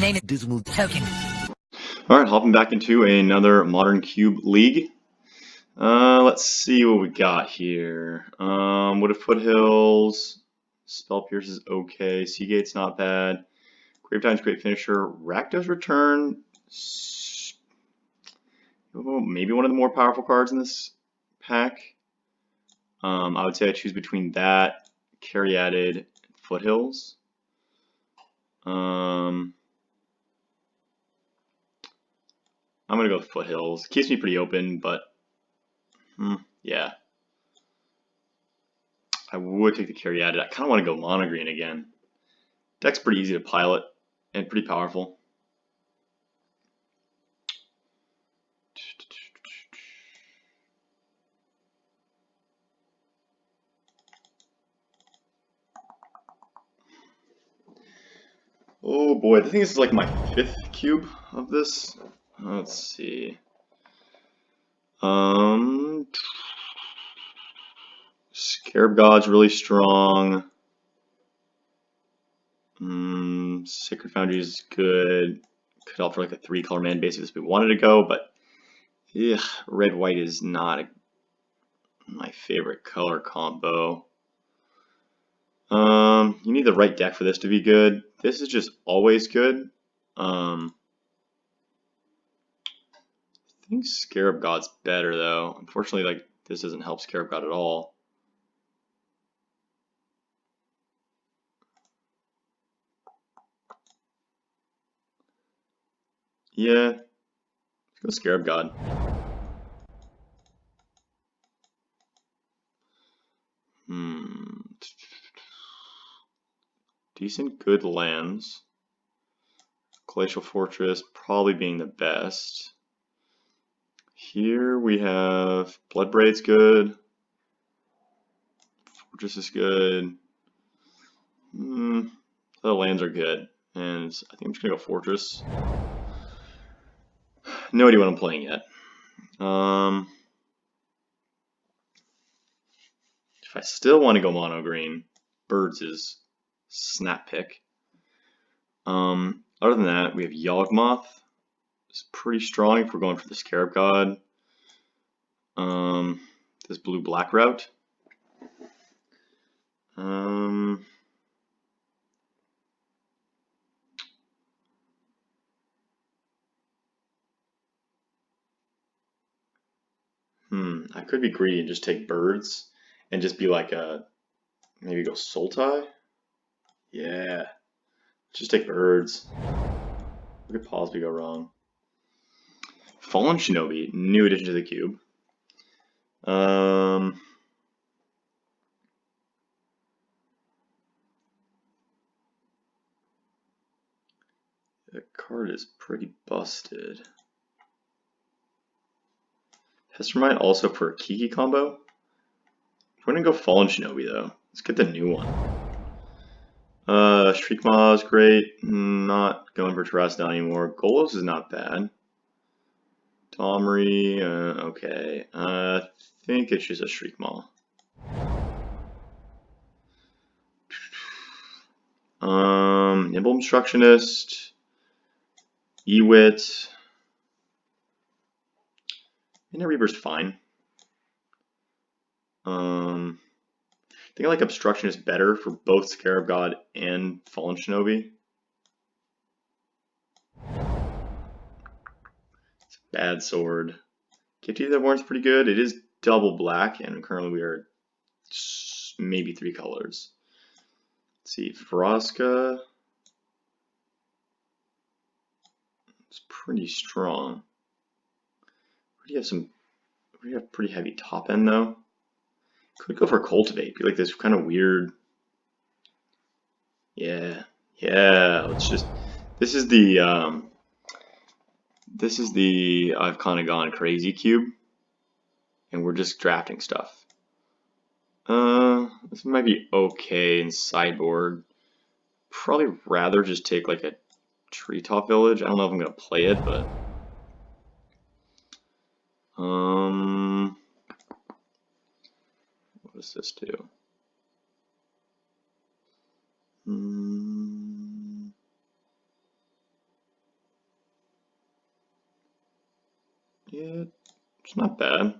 name is Dismal Token. Alright, hopping back into another Modern Cube League. Let's see what we got here. Wood of Foothills, Spell Pierce is okay, Seagate's not bad, Gravetime's great finisher, Rakdos Return, maybe one of the more powerful cards in this pack. I would say I choose between that, Caryatid, and Foothills. I'm going to go with Foothills. Keeps me pretty open, but yeah. I would take the Caryatid. I kind of want to go mono green again. Deck's pretty easy to pilot and pretty powerful. Oh boy, I think this is like my 5th cube of this. Let's see. Scarab God's really strong. Sacred Foundry is good. Could offer like a 3-color man base if we wanted to go, but red-white is not my favorite color combo. You need the right deck for this to be good. This is just always good. I think Scarab God's better though. Unfortunately, like this doesn't help Scarab God at all. Yeah, let's go Scarab God. Decent good lands. Glacial Fortress probably being the best. Here we have Bloodbraid's good. Fortress is good. The lands are good. And I think I'm just going to go Fortress. No idea what I'm playing yet. If I still want to go mono green, Birds is snap pick. Other than that, we have Yawgmoth. It's pretty strong if we're going for the Scarab God. This blue-black route. I could be greedy and just take Birds and just be like maybe go Sultai. Yeah, just take Birds. What could possibly go wrong? Fallen Shinobi, new addition to the cube. The card is pretty busted. Pestermite also for a Kiki combo. We're gonna go Fallen Shinobi though. Let's get the new one. Shriekmaw is great. Not going for Terrasdon anymore. Golos is not bad. Domri, okay. I think it's just a Shriekmaw. Nimble Obstructionist. Ewit. Inner Reaper's fine. I think I like Obstructionist better for both Scarab God and Fallen Shinobi. It's a bad sword. Gift of the Warren's pretty good. It is double black, and currently we are maybe 3 colors. Let's see, Vraska. It's pretty strong. We have pretty heavy top end though. Could go for Cultivate. Be like this kind of weird. Yeah. Let's just. This is the I've kind of gone crazy cube, and we're just drafting stuff. This might be okay in sideboard. Probably rather just take like a Treetop Village. I don't know if I'm gonna play it, but what does this do? Yeah, it's not bad.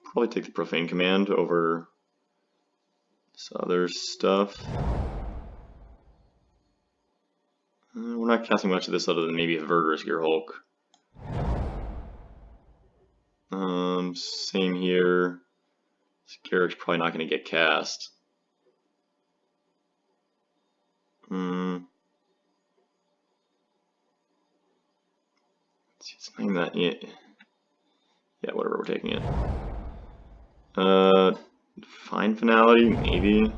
Probably take the Profane Command over this other stuff. We're not casting much of this other than maybe a Verdurous Gearhulk. Same here. This Garrick's probably not going to get cast. It's not even that. Yeah, whatever. We're taking it. Fine Finality, maybe.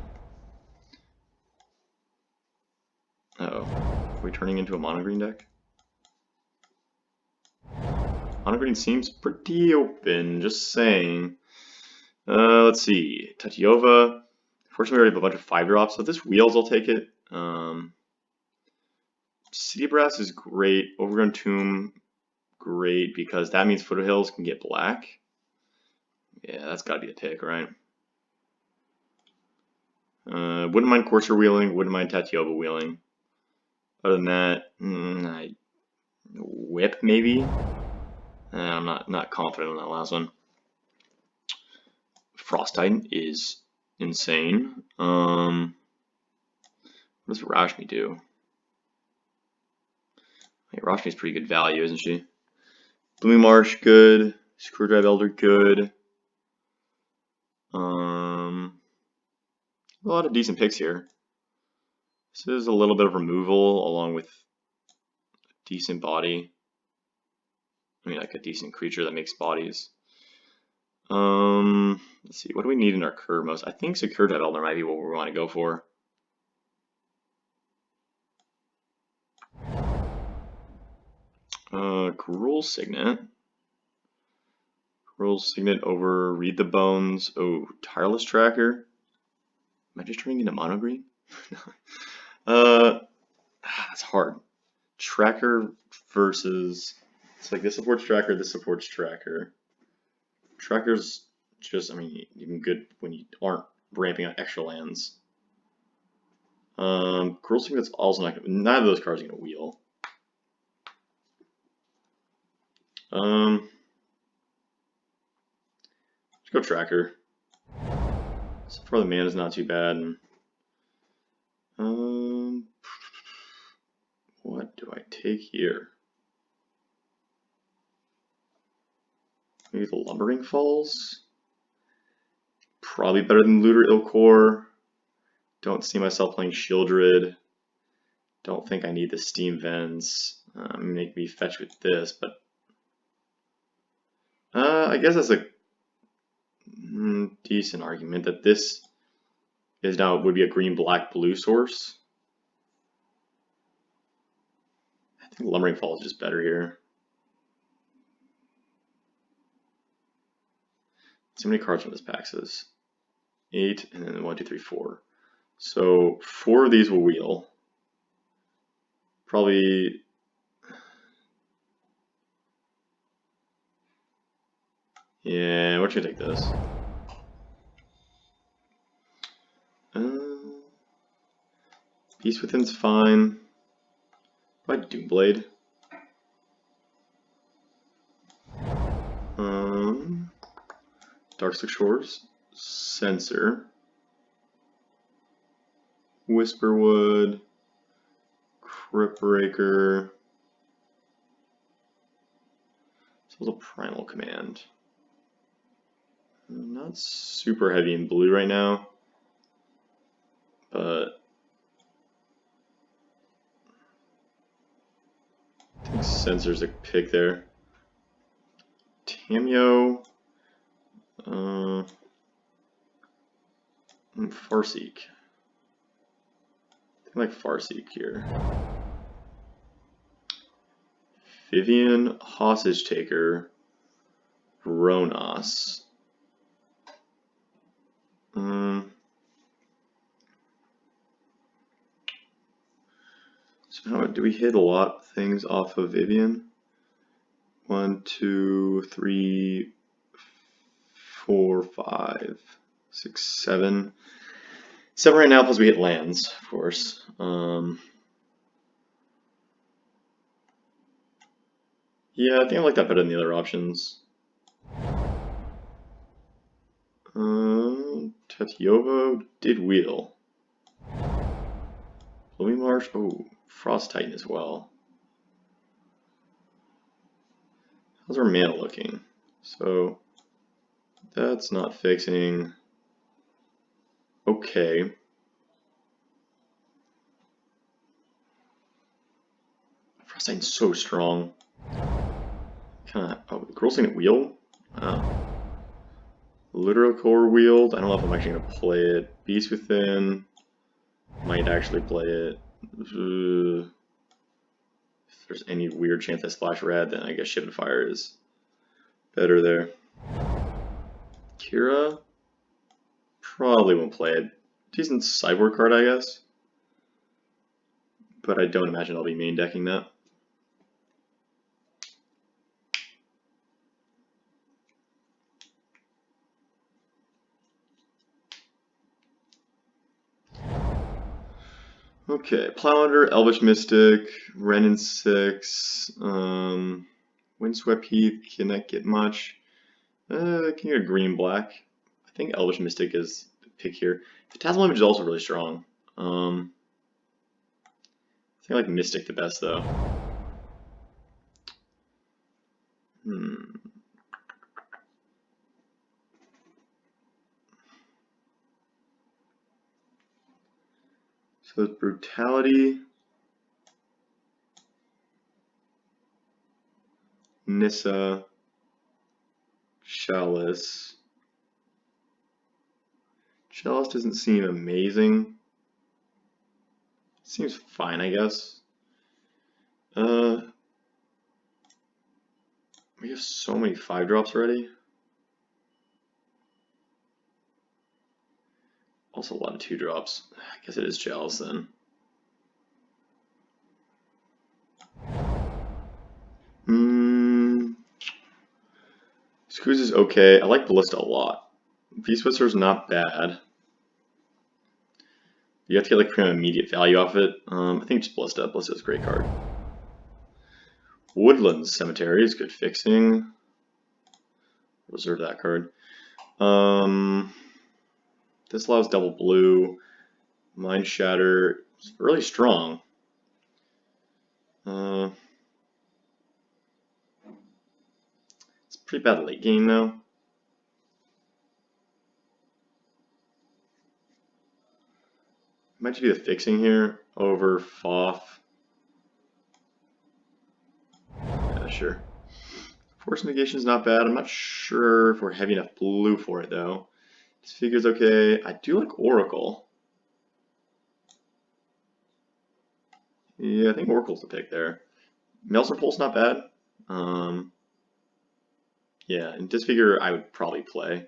Uh-oh. Are we turning into a mono green deck? Mono green seems pretty open, just saying. Let's see. Tatiova. Fortunately, we already have a bunch of 5-drops, so if this wheels, I'll take it. City Brass is great. Overgrown Tomb, great, because that means Foothills can get black. Yeah, that's got to be a pick, right? Wouldn't mind Courser wheeling, wouldn't mind Tatiova wheeling. Other than that, Whip maybe? I'm not confident on that last one. Frost Titan is insane. What does Rashmi do? Hey, Rashmi's pretty good value, isn't she? Blooming Marsh, good. Screwdrive Elder, good. A lot of decent picks here. This is a little bit of removal along with a decent body. I mean, like a decent creature that makes bodies. Let's see, what do we need in our curve most? I think Secure Dead Elder might be what we want to go for. Cruel Signet. Cruel Signet over Read the Bones. Oh, Tireless Tracker. Am I just turning into mono green? That's hard. Tracker versus, it's like this supports Tracker, this supports Tracker. Tracker's just, I mean, even good when you aren't ramping out extra lands. Cruel Signet's also not gonna, neither of those cards are gonna wheel. Let's go Tracker. So far the mana's not too bad. What do I take here? Maybe the Lumbering Falls? Probably better than Looter Ilkor. Don't see myself playing Shieldred. Don't think I need the Steam Vents. Make me fetch with this, but I guess that's a decent argument that this is now would be a green, black, blue source. I think Lumbering Falls is just better here. So many cards from this pack says 8 and then 1, 2, 3, 4. So 4 of these will wheel. Probably. Yeah, we're gonna take this. Beast Within's fine. By Doomblade. Darkslick Shores, Censor, Whisperwood, Cryptbreaker. This was a Primal Command. I'm not super heavy in blue right now, but I think Censor's a pick there. Tameo, Farseek. I like Farseek here. Vivian, Hostage Taker, Ronos. So how do we hit a lot of things off of Vivian? 1, 2, 3, 4, 5, 6, 7. 7 right now, plus we hit lands, of course. Yeah, I think I like that better than the other options. Tetiovo did wheel. Blooming Marsh, oh, Frost Titan as well. How's our mana looking? So, that's not fixing. Okay. Frost Titan's so strong. Kinda, oh, Girl's gonna wheel? Literal Core wheeled. I don't know if I'm actually gonna play it. Beast Within. Might actually play it. If there's any weird chance I splash red, then I guess Shift and Fire is better there. Kira? Probably won't play it. Decent sideboard card, I guess. But I don't imagine I'll be main decking that. Okay, Plowhunter, Elvish Mystic, Ren and 6, Windswept Heath, can that get much? Can you get a green black? I think Elvish Mystic is the pick here. Phantasmal Image is also really strong. I think I like Mystic the best though. So it's Brutality, Nissa, Chalice. Chalice doesn't seem amazing. Seems fine, I guess. We have so many 5-drops already. Also a lot of 2-drops. I guess it is Chalice then. Squeeze is okay. I like Ballista a lot. V-Switzer is not bad. You have to get like pretty immediate value off it. I think just Ballista. Ballista is a great card. Woodlands Cemetery is good fixing. Reserve that card. This allows double blue. Mind Shatter is really strong. It's pretty bad late game though. Might just be the fixing here over Foth. Yeah, sure. Force Negation is not bad. I'm not sure if we're heavy enough blue for it though. This figure's okay. I do like Oracle. Yeah, I think Oracle's the pick there. Maelstrom Pulse not bad. Yeah, and Disfigure I would probably play.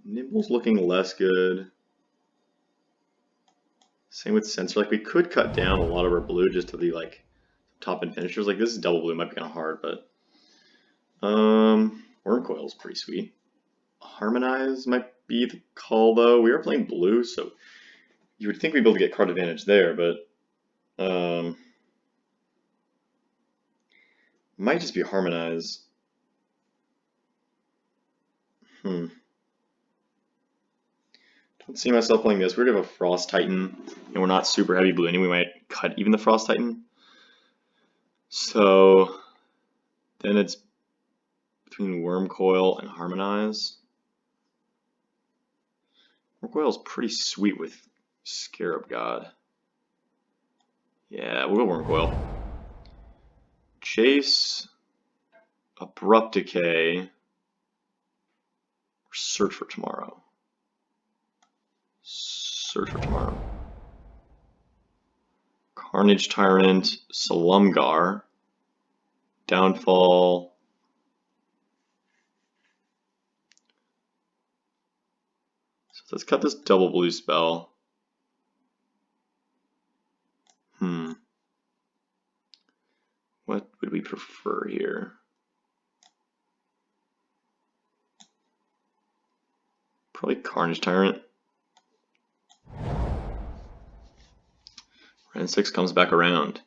Nimble's looking less good. Same with Sensor. Like we could cut down a lot of our blue just to the like top end finishers. Like this is double blue, might be kind of hard, but Wormcoil is pretty sweet. Harmonize might be the call though. We are playing blue, so you would think we'd be able to get card advantage there, but might just be Harmonize. Don't see myself playing this. We're gonna have a Frost Titan, and we're not super heavy blue anyway. We might cut even the Frost Titan. So then it's between Wormcoil and Harmonize. Wormcoil is pretty sweet with Scarab God. Yeah, we'll go Wormcoil. Chase, Abrupt Decay, or Search for Tomorrow. Search for Tomorrow. Carnage Tyrant, Salumgar, Downfall. So let's cut this double blue spell. What would we prefer here? Probably Carnage Tyrant. And 6 comes back around.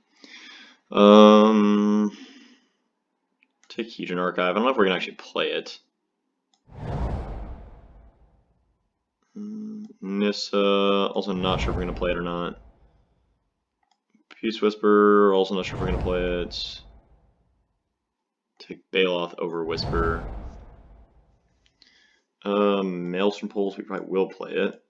Take Hedron Archive. I don't know if we're gonna actually play it. Nissa, also not sure if we're gonna play it or not. Peace Whisper, also not sure if we're gonna play it. Take Baloth over Whisper. Maelstrom Pulse, we probably will play it.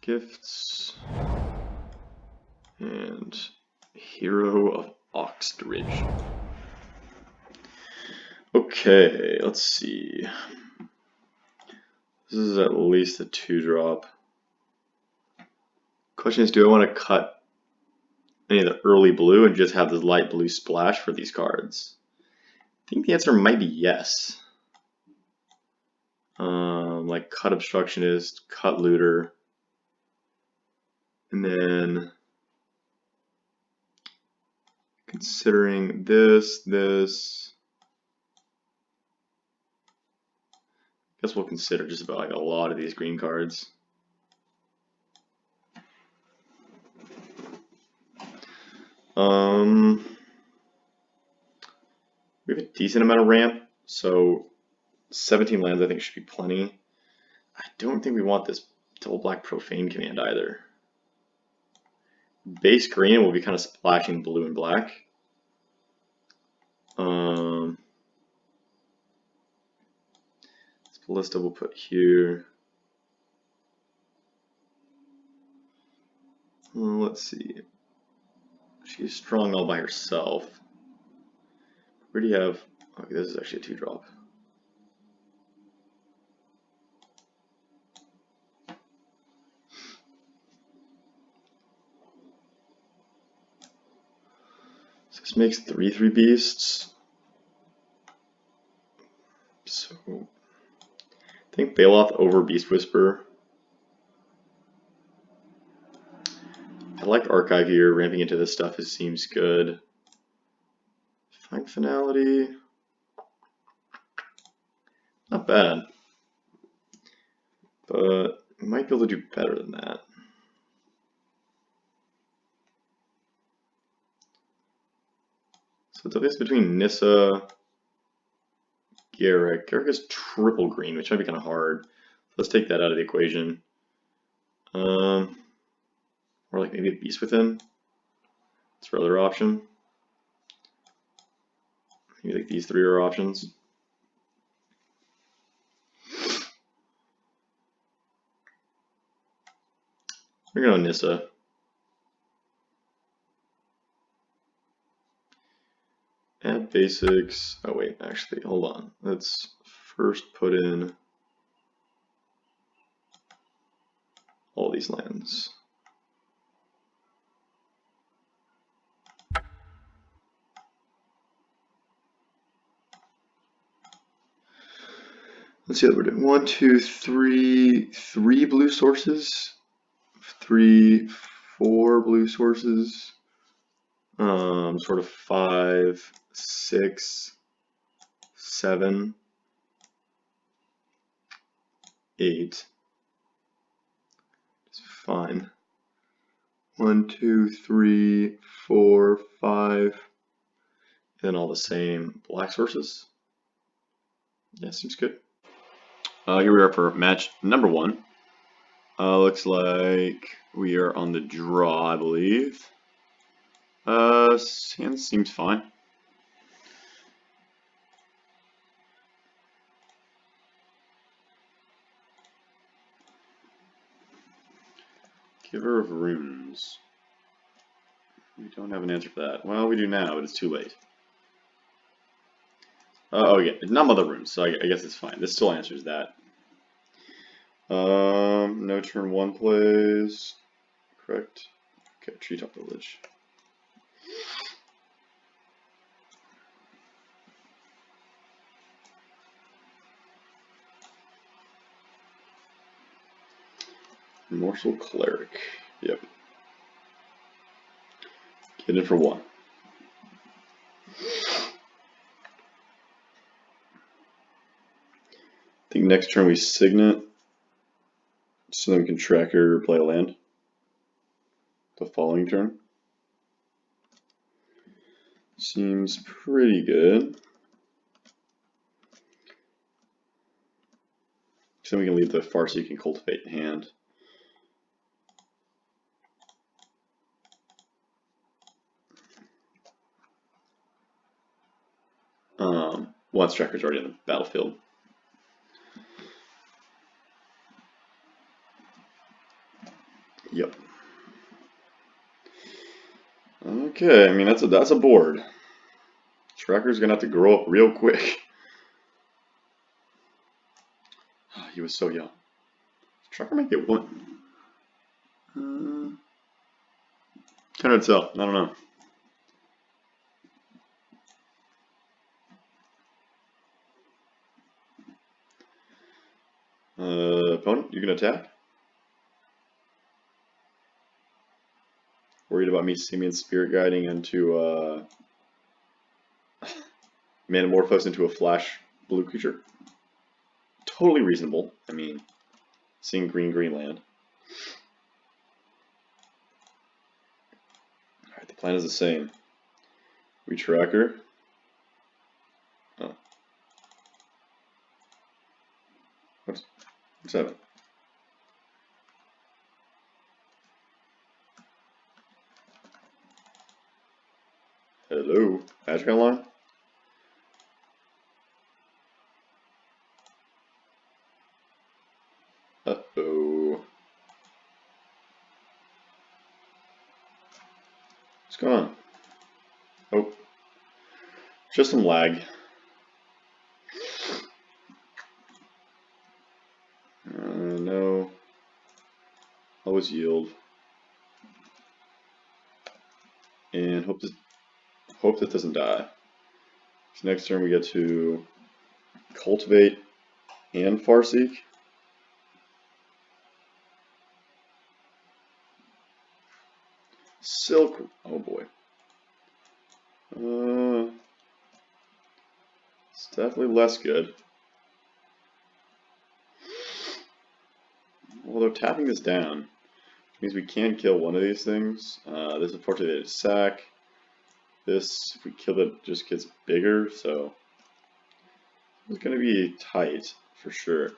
Gifts. And Hero of Oxbridge. Okay, let's see. This is at least a 2-drop. Question is, do I want to cut any of the early blue and just have this light blue splash for these cards? I think the answer might be yes. Like cut Obstructionist, cut Looter, and then considering this, I guess we'll consider just about like a lot of these green cards. We have a decent amount of ramp, so 17 lands I think should be plenty. I don't think we want this double black profane command either. Base green will be kind of splashing blue and black. This ballista we'll put here. Let's see. She's strong all by herself. Where do you have? Okay, this is actually a 2-drop. So this makes 3/3 beasts. So I think Baloth over Beast Whisper. I like Archive here. Ramping into this stuff seems good. Find Finality. Not bad. But we might be able to do better than that. So it's a bit between Nissa, Garrick. Garrick is triple green, which might be kind of hard. Let's take that out of the equation. Or like maybe a Beast Within. That's our other option. Maybe like these 3 are options. We're going to Nissa. Add basics. Oh wait, actually, hold on. Let's first put in all these lands. Let's see what we're doing. 1, 2, 3, 3 blue sources. 3, 4 blue sources. Sort of 5, 6, 7, 8. It's fine. 1, 2, 3, 4, 5. And all the same black sources. Yeah, seems good. Here we are for match number 1. Looks like we are on the draw, I believe. Hand seems fine. Giver of Runes. We don't have an answer for that. Well, we do now, but it's too late. Oh yeah, it's not Mother Runes, so I guess it's fine. This still answers that. No turn 1 plays. Correct. Okay, Treetop Village. Morsel Cleric. Yep. Get in for 1. I think next turn we Signet, so then we can Tracker play a land the following turn. Seems pretty good. So we can leave the Farseek and Cultivate in hand. Once Tracker's already on the battlefield. Yep. Okay, I mean that's a board. Tracker's gonna have to grow up real quick. He was so young. Tracker might get 1. Kind of tell. I don't know. Opponent, you can attack. Worried about me Simian Spirit Guiding into Manamorphose into a flash blue creature. Totally reasonable. I mean, seeing green land. Alright, the plan is the same. We Tracker. Oh. What's happening? Hello? Magic Online? Uh-oh. What's going on? Oh. Just some lag. No. Always yield. And hope that doesn't die. So next turn we get to Cultivate and Farseek. Silk. Oh boy. It's definitely less good. Well, they're tapping this down, which means we can kill one of these things. This unfortunately is sack. This, if we kill it, just gets bigger, so it's going to be tight for sure.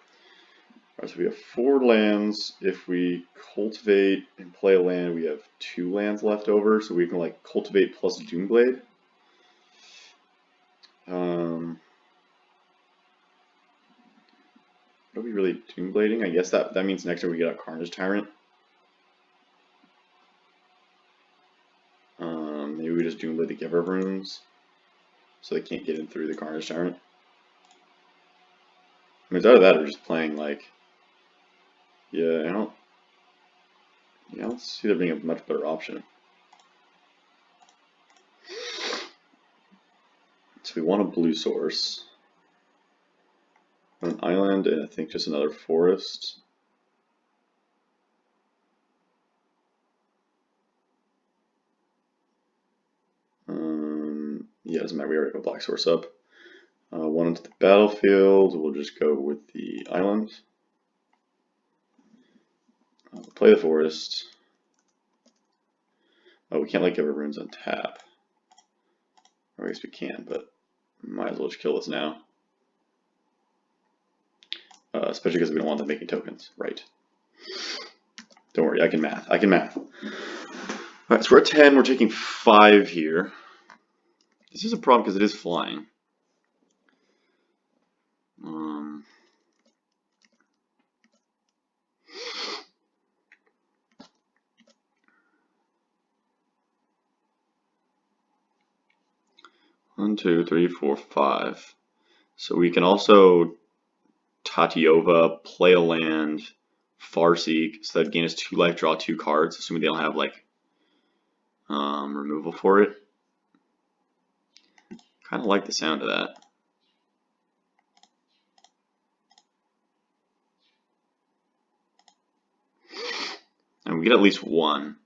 Alright, so we have 4 lands. If we cultivate and play a land, we have 2 lands left over, so we can like cultivate plus Doomblade. What are we really Doomblading? I guess that means next turn we get a Carnage Tyrant. Maybe we just Doomblade the Giver of Runes, so they can't get in through the Carnage Tyrant. I mean, it's out of that, we're just playing like, yeah, I don't see there being a much better option. So we want a blue source, an island, and I think just another forest. Yeah, it doesn't matter, we already have a black source up. One into the battlefield, we'll just go with the island. Play the forest. Oh, we can't like Giver of Runes on tap. Or I guess we can, but might as well just kill this now. Especially because we don't want them making tokens, right? Don't worry, I can math. Alright, so we're at 10, we're taking 5 here. This is a problem because it is flying. One, two, three, four, 5. So we can also Tatiova, play a land, Farseek, so that gain us 2 life, draw 2 cards, assuming they don't have like removal for it. Kind of like the sound of that. We get at least one.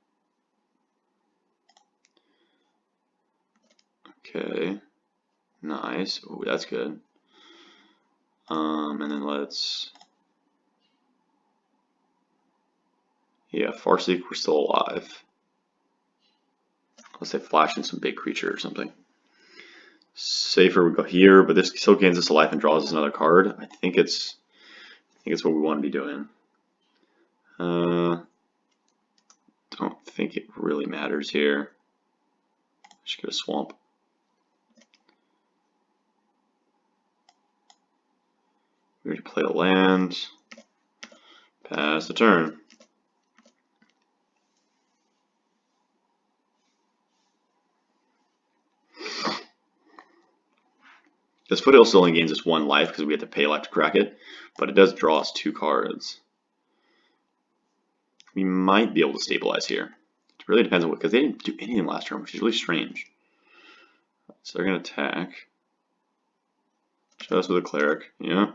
Okay. Nice. Oh, that's good. And then let's... Yeah, Farseek, we're still alive. Let's say flash in some big creature or something. Safer we go here, but this still gains us a life and draws us another card. I think it's what we want to be doing. Don't think it really matters here. Just get a swamp. We already play a land. Pass the turn. This Foothill still only gains us one life because we have to pay life to crack it, but it does draw us 2 cards. We might be able to stabilize here. It really depends on what, because they didn't do anything last turn, which is really strange. So they're going to attack. Just with a cleric, yeah.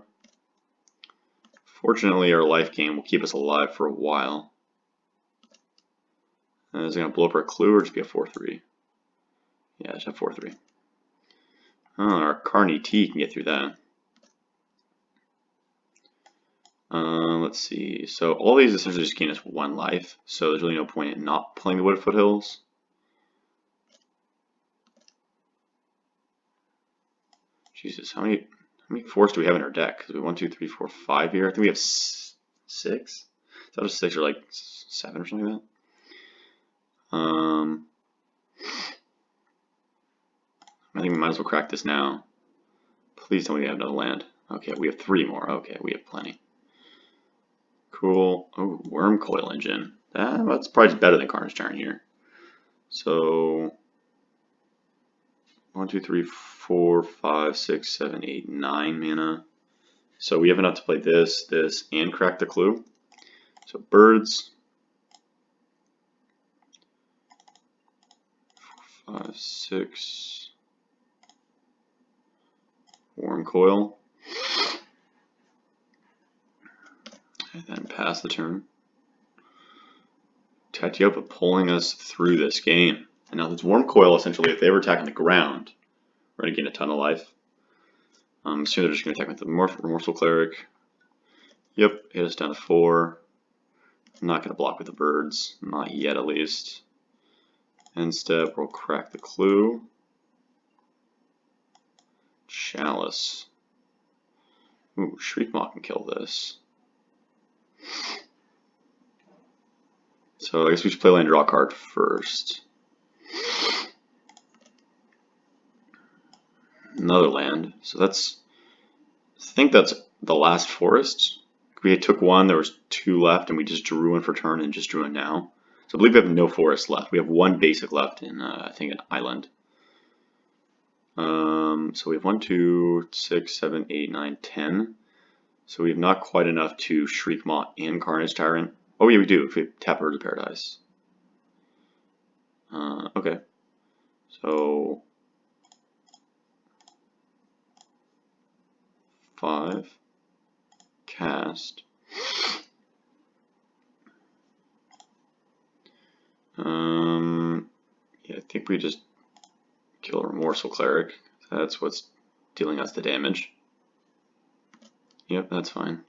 Fortunately, our life gain will keep us alive for a while. Is it going to blow up our clue or just be a 4-3? Yeah, just have 4-3. Oh, our Carney T can get through that. Let's see. So all these essentially just gain us 1 life, so there's really no point in not playing the Wooded Foothills. Jesus, how many forests do we have in our deck? Because we have 1, 2, 3, 4, 5 here. I think we have 6. Is that just 6 or like 7 or something like that? I think we might as well crack this now. Please tell me we have another land. Okay, we have 3 more. Okay, we have plenty. Cool. Oh, Worm Coil Engine. That's probably better than Carnage Tyrant here. So 1, 2, 3, 4, 5, 6, 7, 8, 9 mana. So we have enough to play this, and crack the clue. So birds. 4, 5, 6. Worm Coil. And then pass the turn. Tatiopa pulling us through this game. And now this Worm Coil, essentially, if they were attacking the ground, we're going to gain a ton of life. Soon they're just going to attack with the Remorseful Cleric. Yep, hit us down to 4. I'm not going to block with the birds. Not yet, at least. End step, we'll crack the clue. Chalice. Ooh, Shriekmaw can kill this. So I guess we should play land, draw a card first. Another land. So that's, I think that's the last forest. We took 1, there was 2 left, and we just drew 1 for turn and just drew 1 now. So I believe we have no forest left. We have 1 basic left in, I think, an island. So we have 1, 2, 6, 7, 8, 9, 10. So we have not quite enough to Shriekmaw and Carnage Tyrant. Oh yeah, we do, if we tap Birds of Paradise. Okay. So 5. Cast. Yeah, I think we just kill a Remorseful Cleric. That's what's dealing us the damage. Yep, that's fine.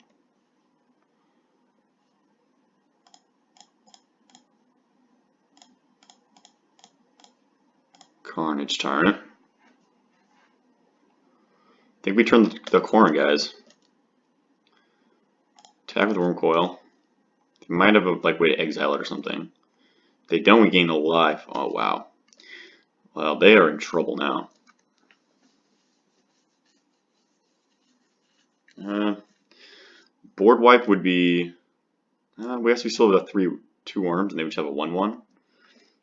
Carnage Tyrant. I think we turned the corner, guys. Attack with Worm Coil. They might have a way to exile it or something. If they don't, we gain a life. Oh wow. Well, they are in trouble now. Board wipe would be. We actually still have 2 worms, and they would have a 1/1.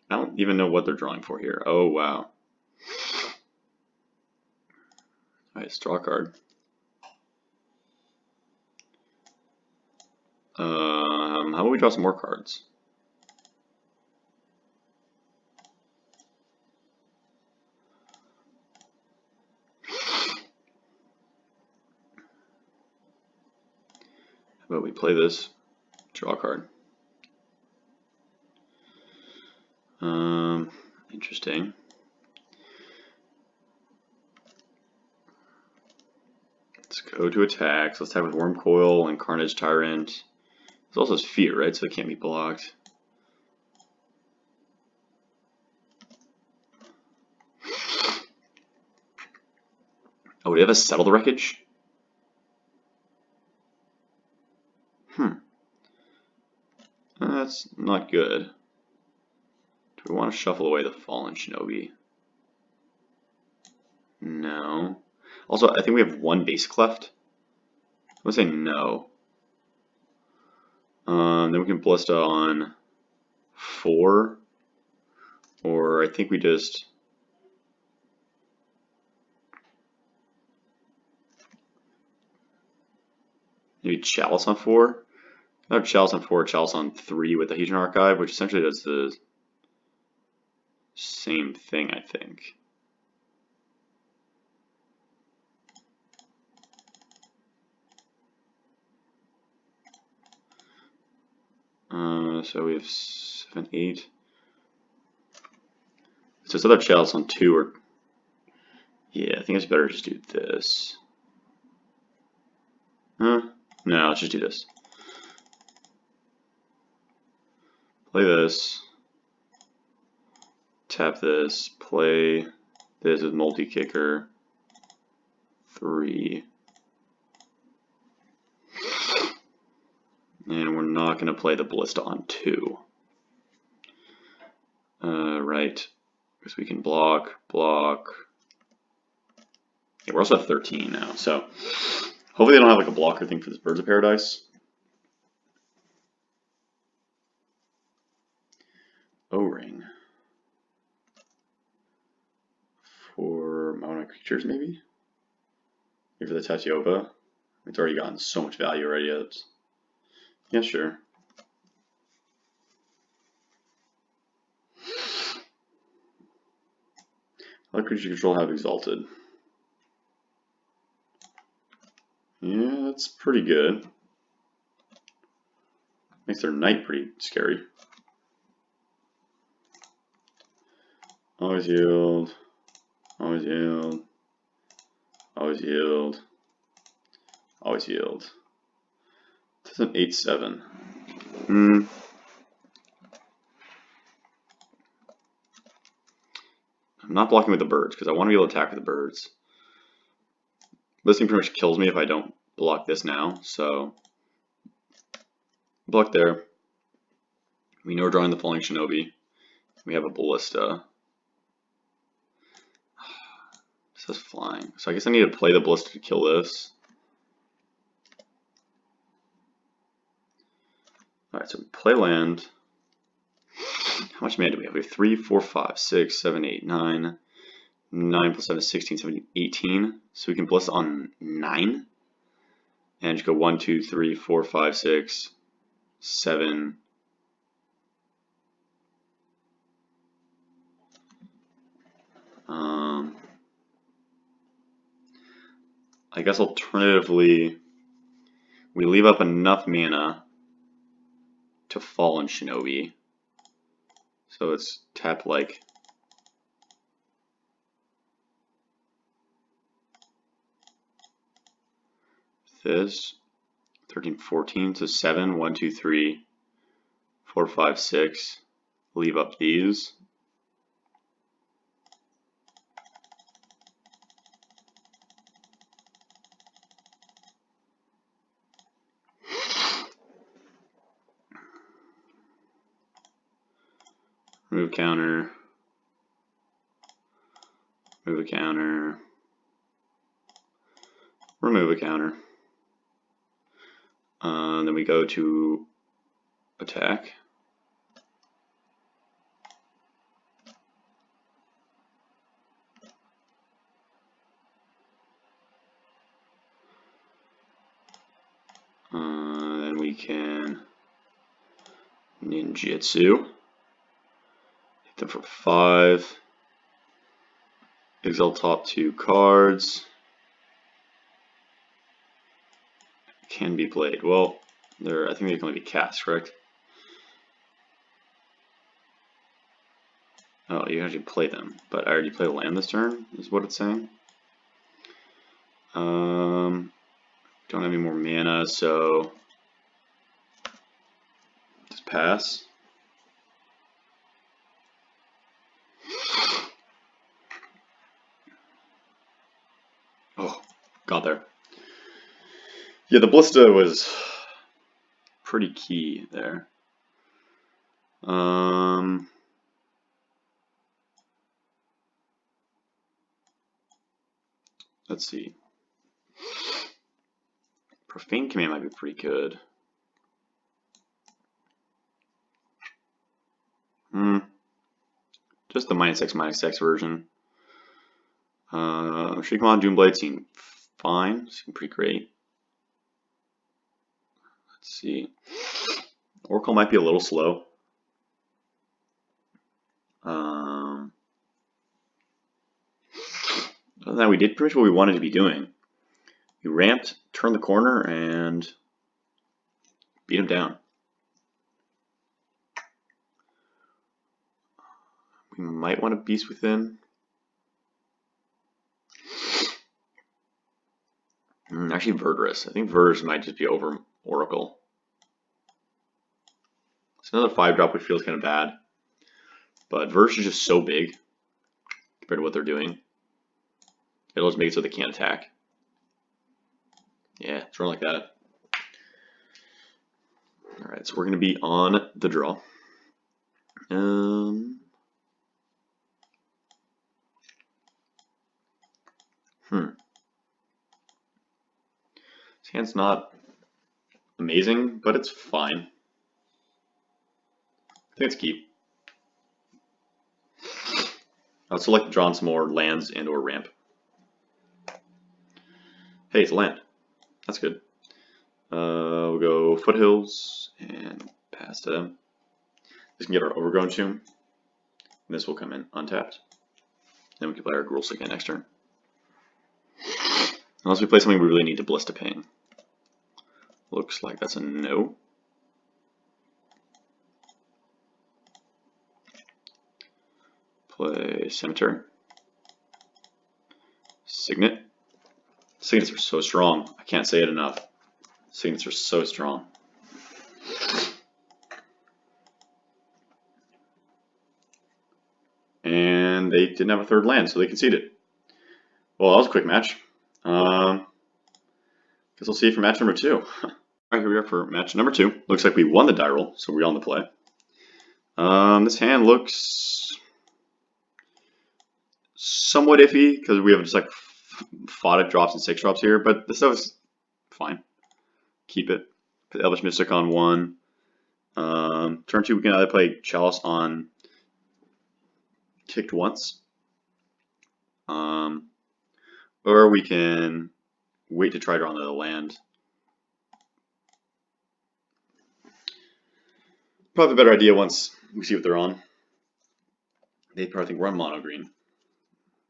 I don't even know what they're drawing for here. Oh wow. Alright, draw a card. How about we draw some more cards? How about we play this? Draw a card. Interesting. Let's go to attacks. Let's attack with Worm Coil and Carnage Tyrant. This also has Fear, right? So it can't be blocked. Oh, do we have a Settle the Wreckage? That's not good. Do we want to shuffle away the Fallen Shinobi? No. Also, I think we have one basic left. I'm gonna say no. Then we can Ballista on 4. Or I think we just... maybe Chalice on 4? I have Chalice on 4, Chalice on 3 with the Hedron Archive, which essentially does the same thing, I think. So we have 7, 8. So this other Chalice on 2 or... yeah, I think it's better to just do this. Huh? No, let's just do this. Play this. Tap this. Play this with multi-kicker. 3. And we're not going to play the Ballista on 2. Right. Because we can block. Yeah, we're also at 13 now, so hopefully they don't have like a blocker thing for this Birds of Paradise. O-ring. For my creatures, maybe? Maybe for the Tatiova. It's already gotten so much value already. Yeah, sure. Other creatures you control have Exalted. Yeah, that's pretty good. Makes their knight pretty scary. Always yield. Always yield. Always yield. Always yield. That's an 8/7. I'm not blocking with the birds because I want to be able to attack with the birds. This thing pretty much kills me if I don't block this now, so block there. We know we're drawing the Falling Shinobi. We have a Ballista. This is flying. So I guess I need to play the Ballista to kill this. Alright, so we play land. How much mana do we have? We have 3, 4, 5, 6, 7, 8, 9. 9 plus 7 is 16, 17, 18. So we can Ballista on 9. And just go 1, 2, 3, 4, 5, 6, 7. I guess alternatively, we leave up enough mana to Fallen Shinobi. So let's tap like this. 13, 14, so 7, 1, 2, 3, 4, 5, 6. Leave up these. Remove counter. Remove a counter. Remove a counter. Then we go to attack. Then we can ninjutsu. Hit them for 5. Exile top 2 cards. Can be played. Well, I think they can only be cast, correct? Oh, you can actually play them, but I already played a land this turn, is what it's saying. Don't have any more mana, so just pass. Oh, got there. Yeah, the Ballista was pretty key there. Let's see. Profane Command might be pretty good. Just the -X version. Shikimon Doomblade seem fine. Seem pretty great. Let's see. Oracle might be a little slow. Other than that, we did pretty much what we wanted to be doing. We ramped, turned the corner, and beat him down. We might want to Beast Within. Actually, Verdurous. I think Verdurous might just be over Oracle. It's another 5-drop, which feels kind of bad. But Verdurous is just so big compared to what they're doing. It'll just make it so they can't attack. Yeah, it's run like that. Alright, so we're going to be on the draw. His hand's not amazing, but it's fine. I think it's keep. I'll select draw on some more lands and or ramp. Hey, it's a land. That's good. We'll go Foothills and pass to them. This can get our Overgrown Tomb. And this will come in untapped. Then we can play our Gruul's again next turn. Unless we play something we really need to Ballista Ping. Looks like that's a no. Play Cemetery. Signet. Signets are so strong. I can't say it enough. Signets are so strong. And they didn't have a third land, so they conceded. Well, that was a quick match. Guess we'll see you for match number 2. Alright, here we are for match number 2. Looks like we won the die roll, so we're on the play. This hand looks somewhat iffy because we have just like fought it drops and 6-drops here, but this stuff is fine. Keep it. Put Elvish Mystic on 1. Turn 2, we can either play Chalice on kicked once, or we can wait to try to draw another land. Probably a better idea once we see what they're on. They probably think we're on mono green.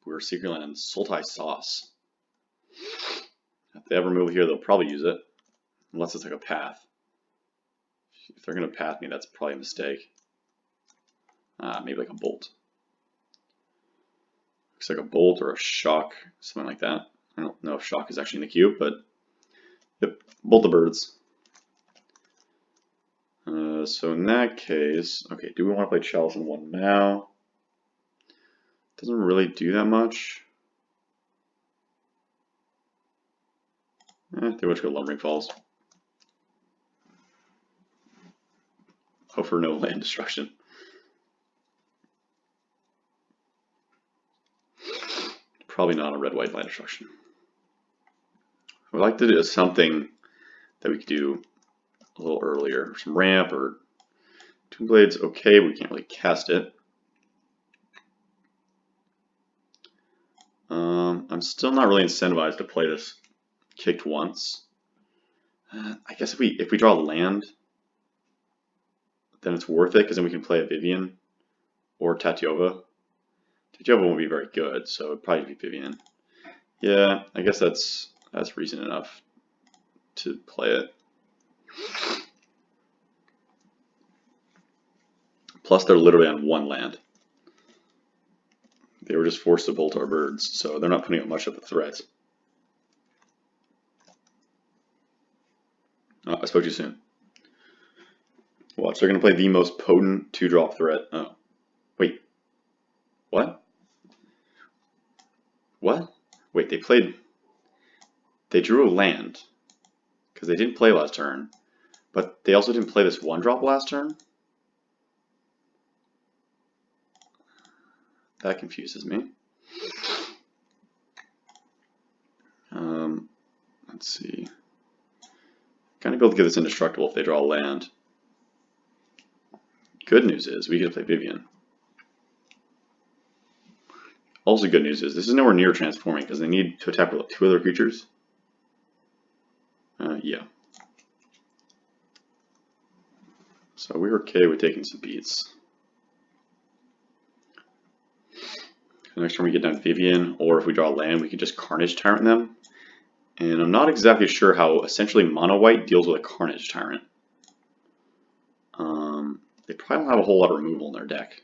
We're secret land and Sultai Sauce. If they ever move here, they'll probably use it, unless it's like a path. If they're going to path me, that's probably a mistake. Maybe like a bolt. Looks like a bolt or a shock, something like that. I don't know if shock is actually in the queue, but yep, bolt the birds. So in that case, okay, do we want to play Chalice in 1 now? Doesn't really do that much. They wish to go Lumbering Falls. Hope for no land destruction. Probably not a red-white land destruction. I would like to do something that we could do a little earlier. Some ramp or Tomblade's okay, but we can't really cast it. I'm still not really incentivized to play this kicked once. I guess if we draw land, then it's worth it because then we can play a Vivian or Tatyova. Tatyova won't be very good, so it'd probably be Vivian. Yeah, I guess that's reason enough to play it. Plus, they're literally on 1 land. They were just forced to bolt our birds, so they're not putting up much of a threat. Oh, I spoke too soon. Watch, they're going to play the most potent 2-drop threat. Oh, wait. What? What? Wait, they drew a land, because they didn't play last turn, but they also didn't play this 1-drop last turn? That confuses me. Let's see. Kind of be able to get this indestructible if they draw a land. Good news is we get to play Vivian. Also good news is this is nowhere near transforming because they need to attack with 2 other creatures. Yeah. So we're okay with taking some beats. Next time we get down to Vivian, or if we draw a land, we can just Carnage Tyrant them. And I'm not exactly sure how essentially mono white deals with a Carnage Tyrant. They probably don't have a whole lot of removal in their deck.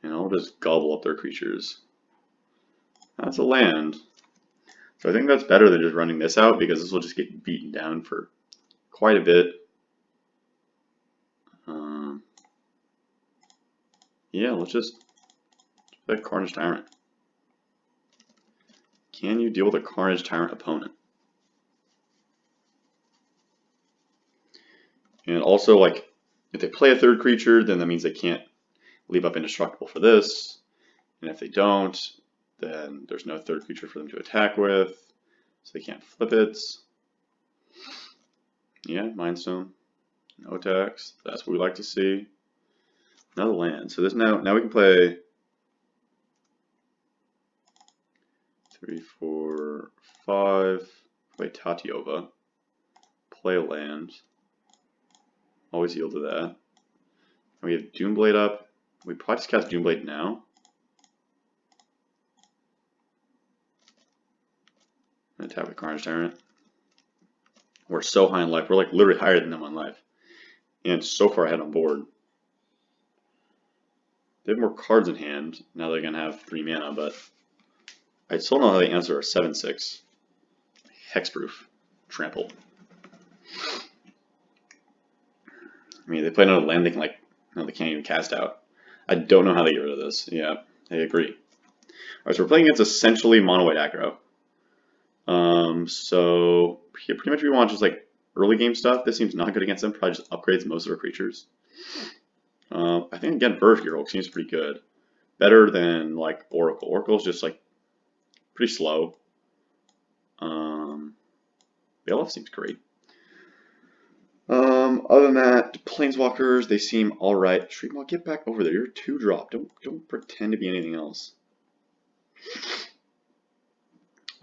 And I'll just gobble up their creatures. That's a land. So I think that's better than just running this out, because this will just get beaten down for quite a bit. Yeah, let's just play Carnage Tyrant. Can you deal with a Carnage Tyrant opponent? And also, like, if they play a 3rd creature, then that means they can't leave up indestructible for this. And if they don't, then there's no 3rd creature for them to attack with, so they can't flip it. Yeah, Mind Stone. No attacks. That's what we like to see. Another land. So this now we can play 3, 4, 5. Play Tatiova. Play a land. Always yield to that. And we have Doomblade up. We probably just cast Doomblade now. And attack with Carnage Tyrant. We're so high in life. We're like literally higher than them on life. And so far ahead on board. They have more cards in hand. Now they're going to have 3 mana, but I still don't know how they answer a 7/6. Hexproof. Trample. I mean, they play another land, they can no, they can't even cast out. I don't know how they get rid of this. Yeah, I agree. Alright, so we're playing against essentially mono white aggro. So yeah, pretty much we want just like early game stuff. This seems not good against them. Probably just upgrades most of our creatures. I think again, Bird Hero seems pretty good. Better than like Oracle. Oracle's just like pretty slow. Bailiff seems great. Other than that, Planeswalkers, they seem alright. Shriekmaw, get back over there. You're 2-drop. Don't pretend to be anything else.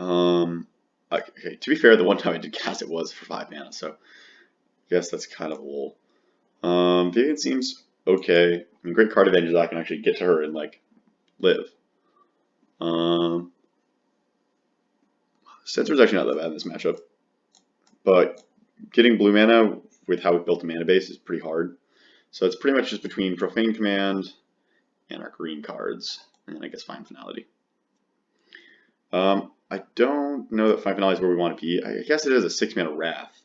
Okay, to be fair, the one time I did cast it was for 5 mana, so I guess that's kind of a little. Vivian seems okay. I mean, great card advantage that I can actually get to her and like live. Censor's actually not that bad in this matchup, but getting blue mana with how we built a mana base is pretty hard. So it's pretty much just between Profane Command and our green cards, and I guess Fine Finality. I don't know that Fine Finality is where we want to be. I guess it is a 6-mana Wrath,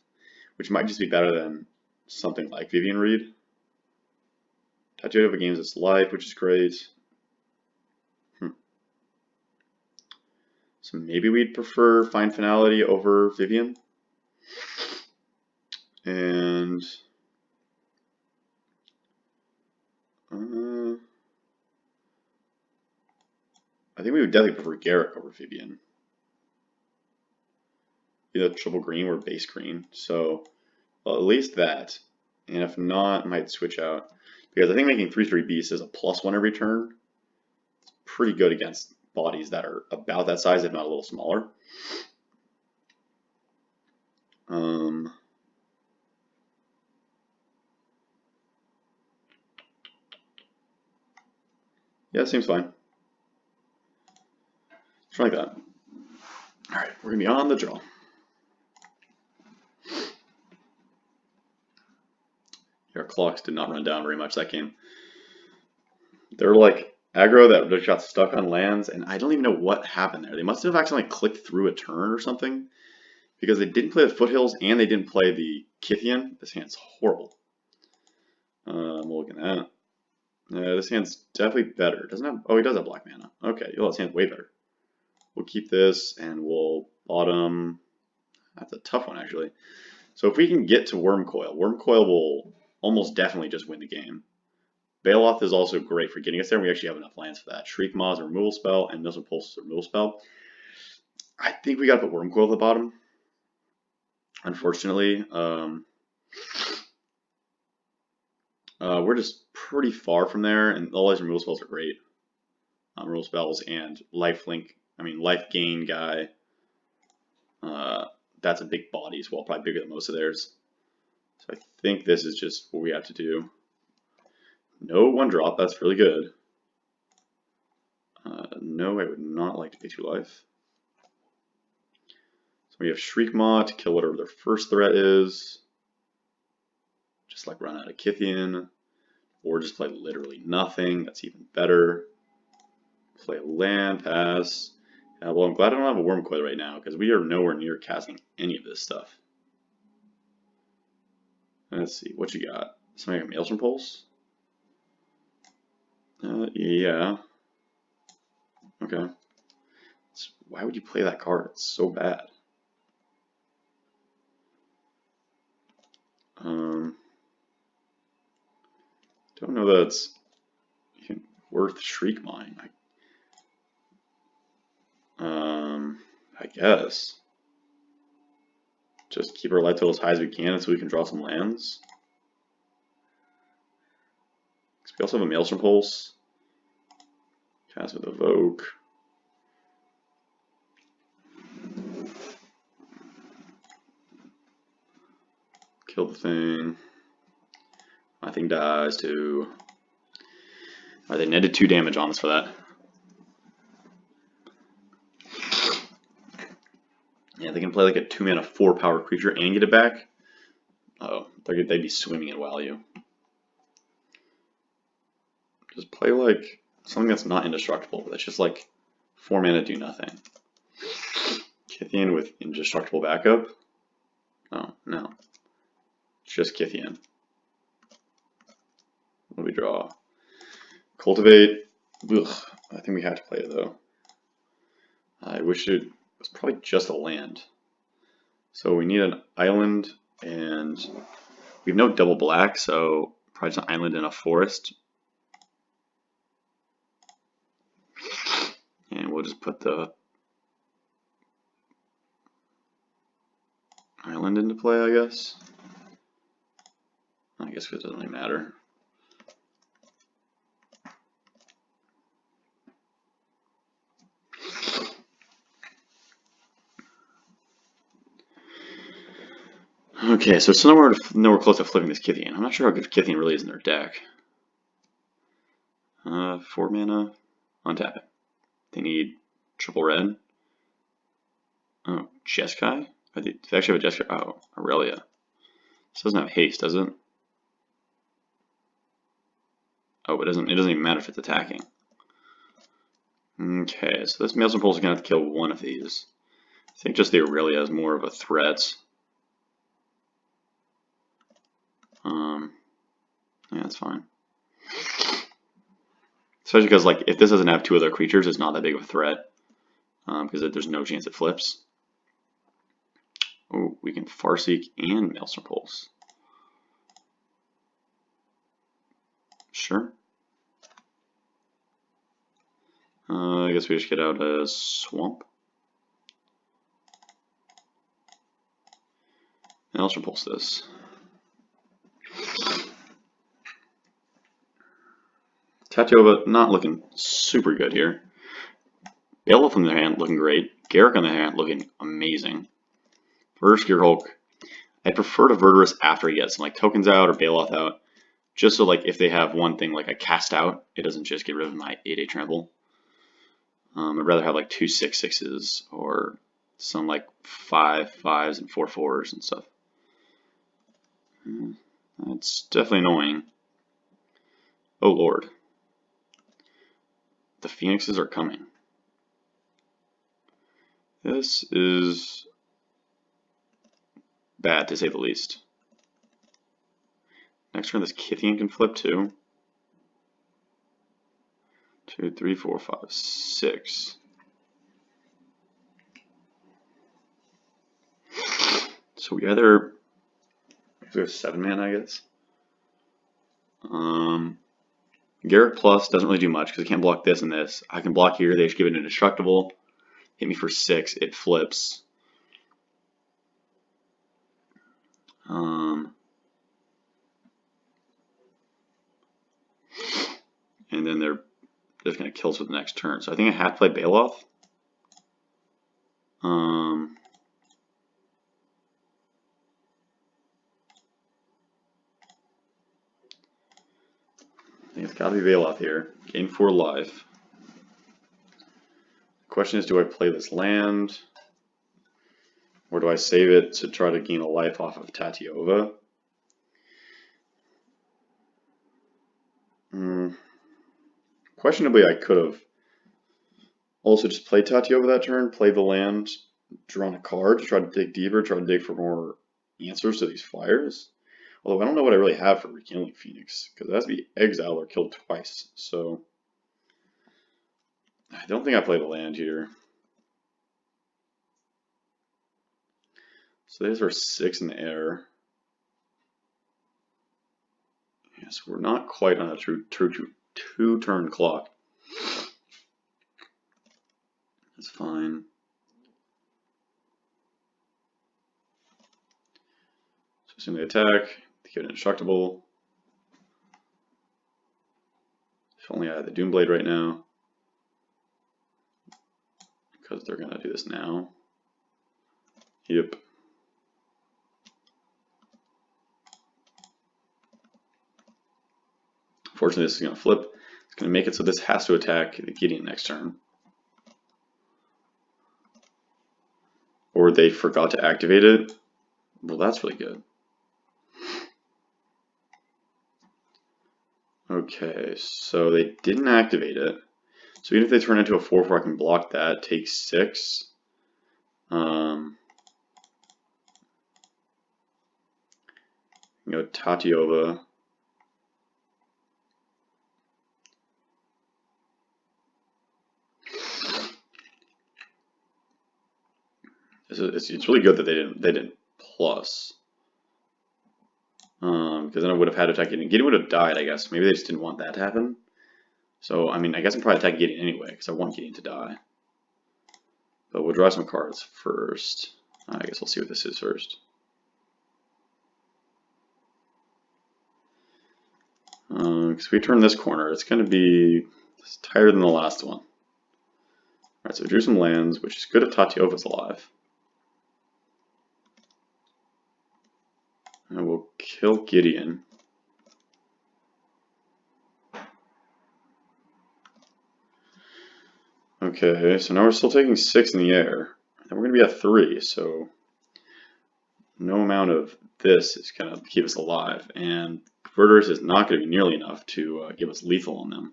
which might just be better than something like Vivian Reed. Tatiova gains its life, which is great. So maybe we'd prefer Fine Finality over Vivian. And I think we would definitely prefer Garruk over Vivian. Either triple green or base green. So well, at least that. And if not, I might switch out. Because I think making 3/3 beasts is a +1 every turn. It's pretty good against bodies that are about that size, if not a little smaller. Yeah, it seems fine. Just like that. Alright, we're going to be on the draw. Our clocks did not run down very much that game. They're like aggro that just got stuck on lands, and I don't even know what happened there. They must have accidentally clicked through a turn or something, because they didn't play the Foothills and they didn't play the Kithian. This hand's horrible. We'll look at that. This hand's definitely better. Doesn't have? Oh, he does have black mana. Okay, this hand's way better. We'll keep this and we'll bottom. That's a tough one actually. So if we can get to Wormcoil will almost definitely just win the game. Bailoff is also great for getting us there. We actually have enough lands for that. Shriek Maw is a removal spell, and Missile Pulse is a removal spell. I think we got to put Wormcoil at the bottom. Unfortunately, we're just pretty far from there, and all these removal spells are great. Removal spells and life gain guy. That's a big body as well, probably bigger than most of theirs. So I think this is just what we have to do. No one drop, that's really good. No, I would not like to pay 2 life. So we have Shriek Maw to kill whatever their first threat is. Just like run out of Kithian. Or just play literally nothing, that's even better. Play a land, pass. Well, I'm glad I don't have a Wormcoil right now, because we are nowhere near casting any of this stuff. Let's see, what you got? Something like a Maelstrom Pulse? Yeah. Okay. Why would you play that card? It's so bad. Don't know that it's even worth Shriek Mine. I guess. Just keep our life total as high as we can so we can draw some lands. We also have a Maelstrom Pulse. Cast with Evoke. Kill the thing. My thing dies too. Alright, they netted 2 damage on us for that. Yeah, they can play like a 2-mana 4-power creature and get it back. Oh, they'd be swimming in value. Just play like something that's not indestructible. That's just like 4 mana do nothing. Kithian with indestructible backup. Oh no, it's just Kithian. What do we draw? Cultivate. Ugh, I think we have to play it though. I wish it was probably just a land. So we need an island, and we have no double black, so probably just an island and a forest. And we'll just put the island into play, I guess. I guess it doesn't really matter. Okay, so it's nowhere close to flipping this Kithian. I'm not sure how good Kithian really is in their deck. 4 mana, untap it. They need triple red. Oh, Jeskai? They actually have a Jeskai. Oh, Aurelia. This doesn't have haste, does it? Oh, it doesn't even matter if it's attacking. Okay, so this Maelstrom Pulse is gonna have to kill one of these. I think just the Aurelia is more of a threat. Yeah, that's fine. Especially because, like, if this doesn't have 2 other creatures, it's not that big of a threat. Because there's no chance it flips. Oh, we can Farseek and Maelstrom Pulse. Sure. I guess we just get out a Swamp. Maelstrom Pulse this. Tatiova not looking super good here. Beowulf on the hand looking great. Garrick on the hand looking amazing. First Gearhulk. I prefer to Verdurous after he gets some like tokens out or Beowulf out. Just so like if they have one thing like a cast out, it doesn't just get rid of my 8/8 trample. I'd rather have like 2 6/6s or some like 5 5s and 4 4s and stuff. That's definitely annoying. Oh lord. The Phoenixes are coming. This is bad, to say the least. Next turn, this Kithian can flip too. 2, 3, 4, 5, 6. So we either have 7 mana, I guess. Garrett Plus doesn't really do much because I can't block this and this. I can block here. They just give it an indestructible. Hit me for 6. It flips. And then they're just going to kill us with the next turn. So I think I have to play Bailoff. I think it's got to be Bailoff here. Gain 4 life. The question is, do I play this land? Or do I save it to try to gain a life off of Tatiova? Questionably, I could have also just played Tatiova that turn, played the land, drawn a card to try to dig deeper, try to dig for more answers to these flyers. Although I don't know what I really have for Rekindling Phoenix, because it has to be exiled or killed twice. So I don't think I play the land here. So these are 6 in the air. Yeah, so we're not quite on a true 2-turn clock. That's fine. So assume they attack, they get indestructible. If only I had the Doomblade right now. Because they're gonna do this now. Yep. Fortunately, this is going to flip. It's going to make it so this has to attack the Gideon next turn. Or they forgot to activate it. Well, that's really good. Okay, so they didn't activate it. So even if they turn into a 4/4, I can block that. Take 6. Go Tatiova. It's really good that they didn't plus. Because then I would have had to attack Gideon. Gideon would have died, I guess. Maybe they just didn't want that to happen. So, I mean, I guess I'm probably attacking Gideon anyway, because I want Gideon to die. But we'll draw some cards first. I guess we'll see what this is first. Because we turn this corner, it's going to be tighter than the last one. Alright, so we drew some lands, which is good if Tatiova's alive. And we'll kill Gideon. Okay, so now we're still taking 6 in the air. And we're going to be at 3, so no amount of this is going to keep us alive. And Converters is not going to be nearly enough to give us lethal on them.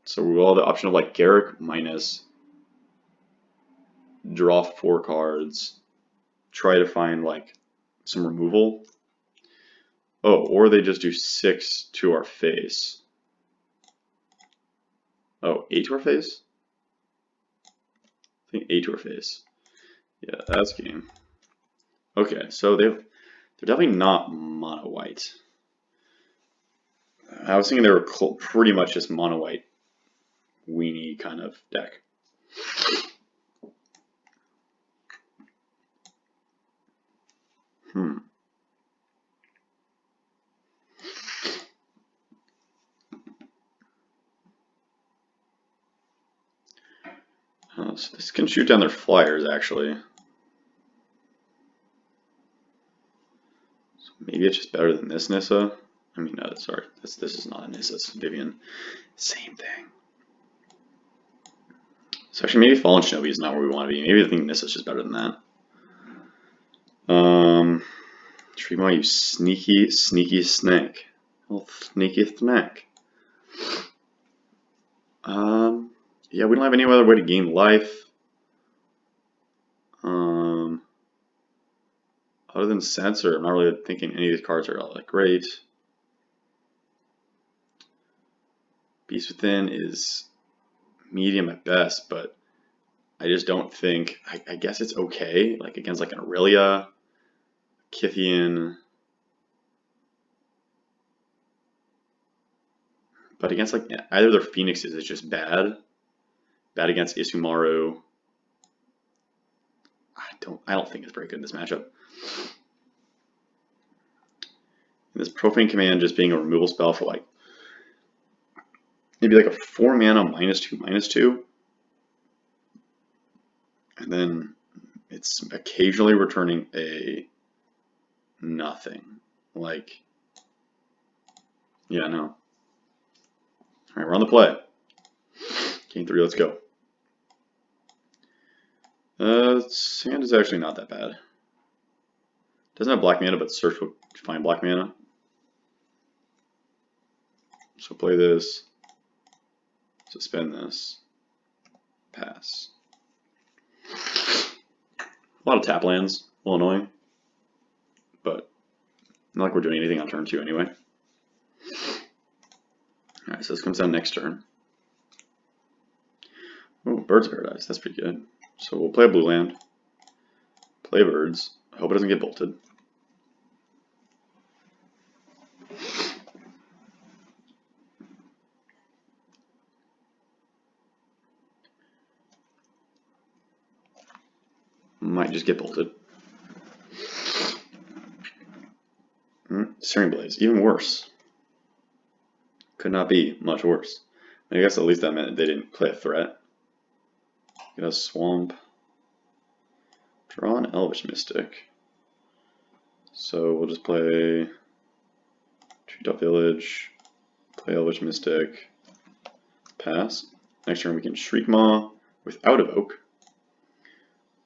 So we will have the option of like Garrick minus, draw 4 cards, try to find like some removal. Oh, or they just do 6 to our face. Oh, 8 to our face? I think 8 to our face. Yeah, that's game. Okay, so they're definitely not mono white. I was thinking they were pretty much just mono white weenie kind of deck. So this can shoot down their flyers, actually. So maybe it's just better than this Nissa. I mean, no, sorry, this is not a Nissa, it's Vivian. Same thing. So actually, maybe Fallen Shinobi is not where we want to be. Maybe I think Nissa's just better than that. Tremont, you sneaky snake. Little sneaky snack. Yeah, we don't have any other way to gain life. Other than Censor, I'm not really thinking any of these cards are all that great. Beast Within is medium at best, but I just don't think, I guess it's okay, like against like an Aurelia, Kythian, but against like either of their Phoenixes is just bad. Bad against Isumaru. I don't think it's very good in this matchup. And this Profane Command just being a removal spell for like maybe like a 4 mana -2/-2, and then it's occasionally returning a nothing. Like, yeah, no. All right, we're on the play. Game 3, let's go. Sand is actually not that bad. Doesn't have black mana, but search will find black mana. So play this. Suspend this. Pass. A lot of tap lands. A little annoying. But not like we're doing anything on turn 2 anyway. Alright, so this comes down next turn. Oh, Birds of Paradise. That's pretty good. So we'll play a blue land. Play birds. I hope it doesn't get bolted. Might just get bolted. Searing Blaze, even worse. Could not be much worse. I guess at least that meant they didn't play a threat. Get a Swamp. Draw an Elvish Mystic. So we'll just play Treetop Village, play Elvish Mystic, pass. Next turn we can Shriekmaw without Evoke.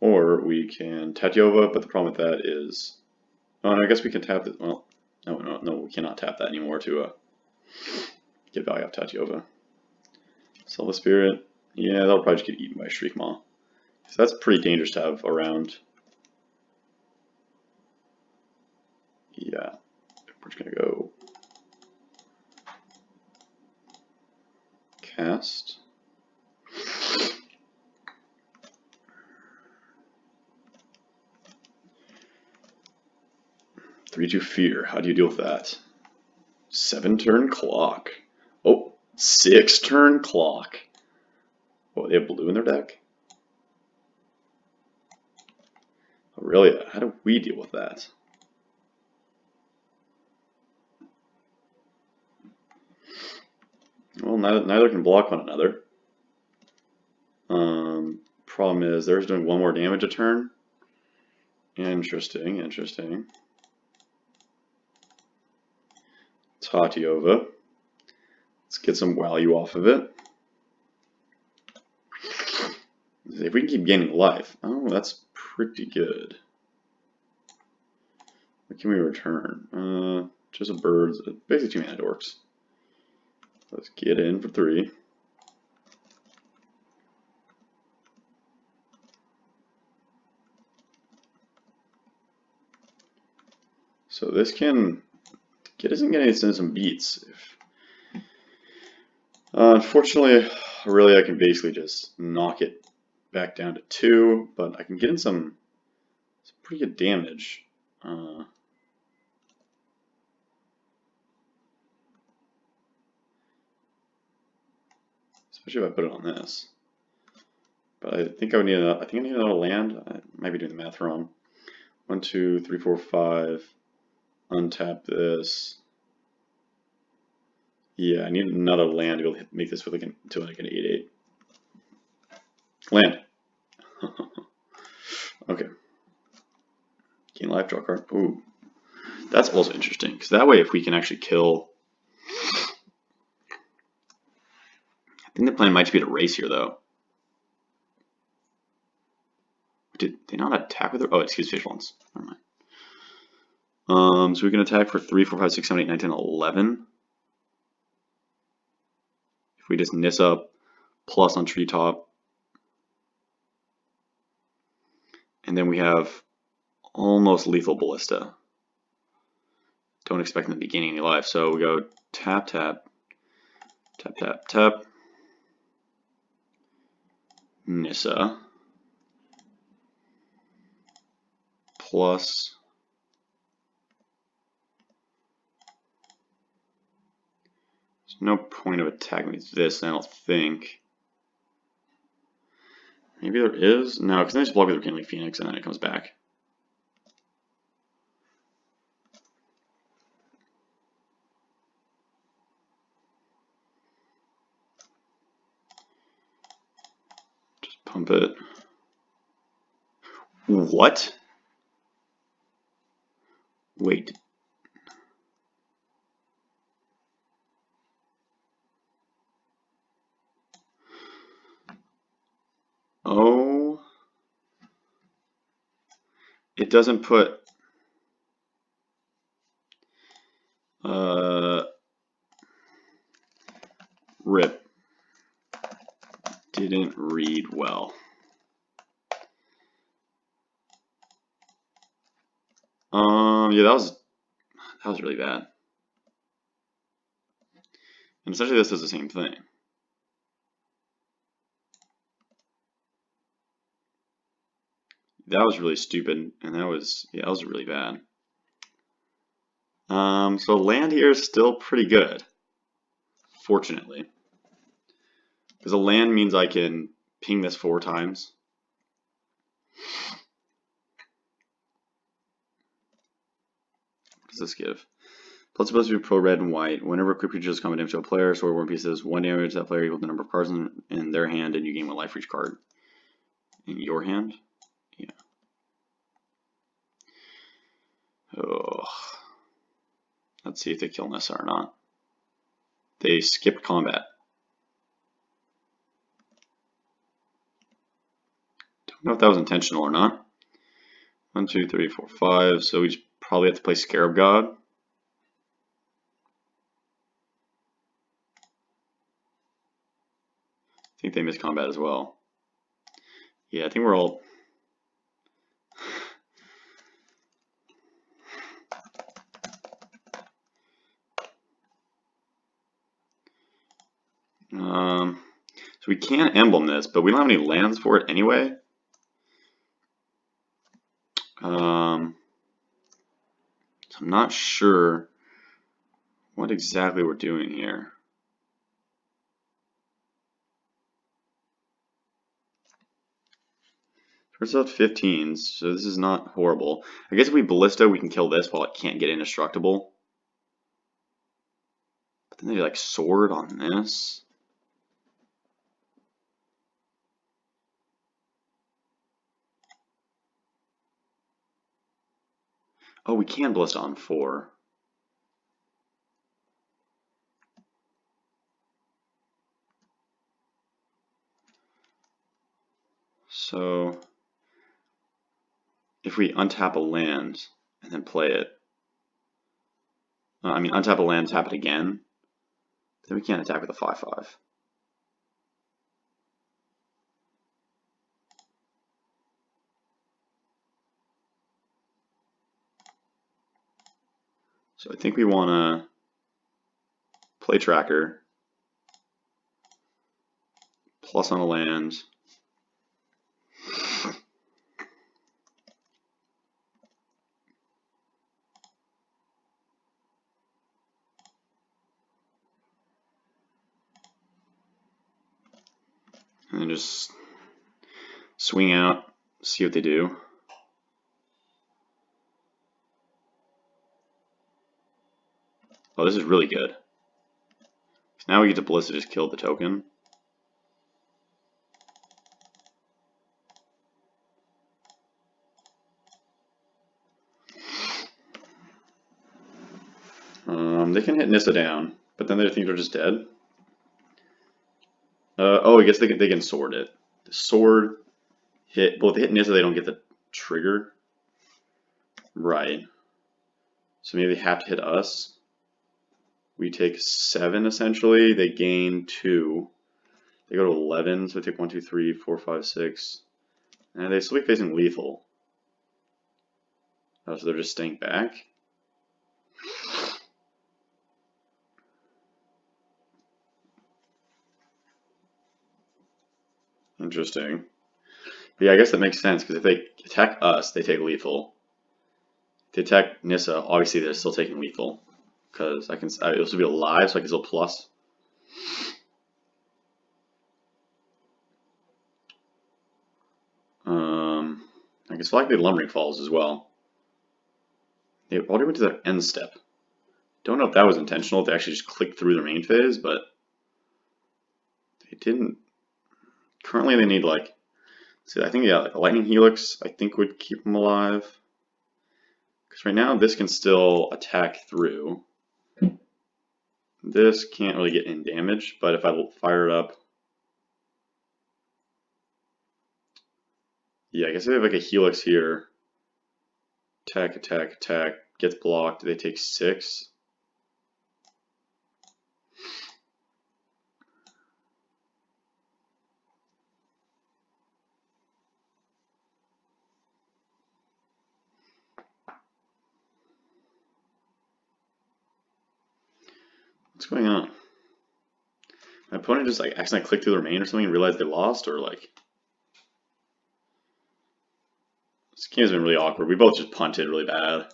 Or we can Tatyova, but the problem with that is... Oh, and I guess we can tap it. Well, no, we cannot tap that anymore to get value off Tatyova. Silver Spirit. Yeah, that'll probably just get eaten by Shriekmaw. So that's pretty dangerous to have around. Yeah, we're just gonna go cast. Three to Fear. How do you deal with that? 7-turn clock. Oh, 6-turn clock. Oh, they have blue in their deck? Aurelia, how do we deal with that? Well, neither can block one another. Problem is, they're doing 1 more damage a turn. Interesting, interesting. Tatyova. Let's get some value off of it. If we can keep gaining life, oh, that's pretty good. What can we return? Just a birds, basically 2 mana dorks. Let's get in for 3. So this can get us into some beats. Unfortunately, really I can basically just knock it back down to 2, but I can get in some pretty good damage. Especially if I put it on this. But I think I need another land. I might be doing the math wrong. 1, 2, 3, 4, 5. Untap this. Yeah, I need another land to be able to make this with like an 8/8. Land. Okay. Gain life, draw card. Ooh. That's also interesting, because that way if we can actually kill... I think the plan might just be to race here, though. Did they not attack with her? Oh, excuse fish ones. Never mind. So we can attack for 3, 4, 5, 6, 7, 8, 9, 10, 11. If we just Nis up plus on treetop. And then we have almost lethal ballista. Don't expect them to be gaining any life. So we go tap, tap, tap, tap, tap. Nissa. Plus. There's no point of attacking with this, I don't think. Maybe there is? No, because then I just block with Rekindling Phoenix and then it comes back. Just pump it. What? Wait. Oh. It doesn't put rip. Didn't read well. Yeah, that was really bad. And essentially this does the same thing. That was really stupid, and that was really bad. So land here is still pretty good, fortunately. Because a land means I can ping this 4 times. What does this give? Plus supposed to be pro red and white. Whenever equipped creatures come damage to a player, sword 1 pieces, 1 damage to that player equal to the number of cards in their hand, and you gain 1 life for each card. In your hand? Yeah. Oh. Let's see if they kill Nissa or not. They skipped combat. Don't know if that was intentional or not. 1, 2, 3, 4, 5. So we just probably have to play Scarab God. I think they missed combat as well. Yeah, I think we're all... So we can't emblem this, but we don't have any lands for it anyway. So I'm not sure what exactly we're doing here. First off, 15s, so this is not horrible. I guess if we Ballista, we can kill this while it can't get indestructible. But then they like sword on this. Oh, we can Ballista on 4. So if we untap a land and then play it, untap a land, tap it again, then we can't attack with a 5/5. So I think we want to play tracker, plus on a land, and then just swing out, see what they do. Oh, this is really good. Now we get to Ballista, just kill the token. They can hit Nissa down, but then they think they're just dead. Oh, I guess they can sword it. The sword hit, well, if they hit Nissa, they don't get the trigger. Right. So maybe they have to hit us. We take 7 essentially. They gain 2. They go to 11, so they take 1, 2, 3, 4, 5, 6. And they still be facing lethal. Oh, so they're just staying back? Interesting. But yeah, I guess that makes sense, because if they attack us, they take lethal. If they attack Nissa, obviously they're still taking lethal. Because it'll still be alive, so I can still plus. I guess likely Lumbering Falls as well. They already went to their end step. Don't know if that was intentional, if they actually just clicked through their main phase, but they didn't. Currently they need like, see, I think, yeah, like a Lightning Helix, I think would keep them alive. Because right now this can still attack through. This can't really get in damage, but if I fire it up, yeah, I guess if I have like a Helix here, attack, attack, attack, gets blocked, they take 6. What's going on? My opponent just like accidentally clicked through their main or something and realized they lost, or like, this game's been really awkward. We both just punted really bad.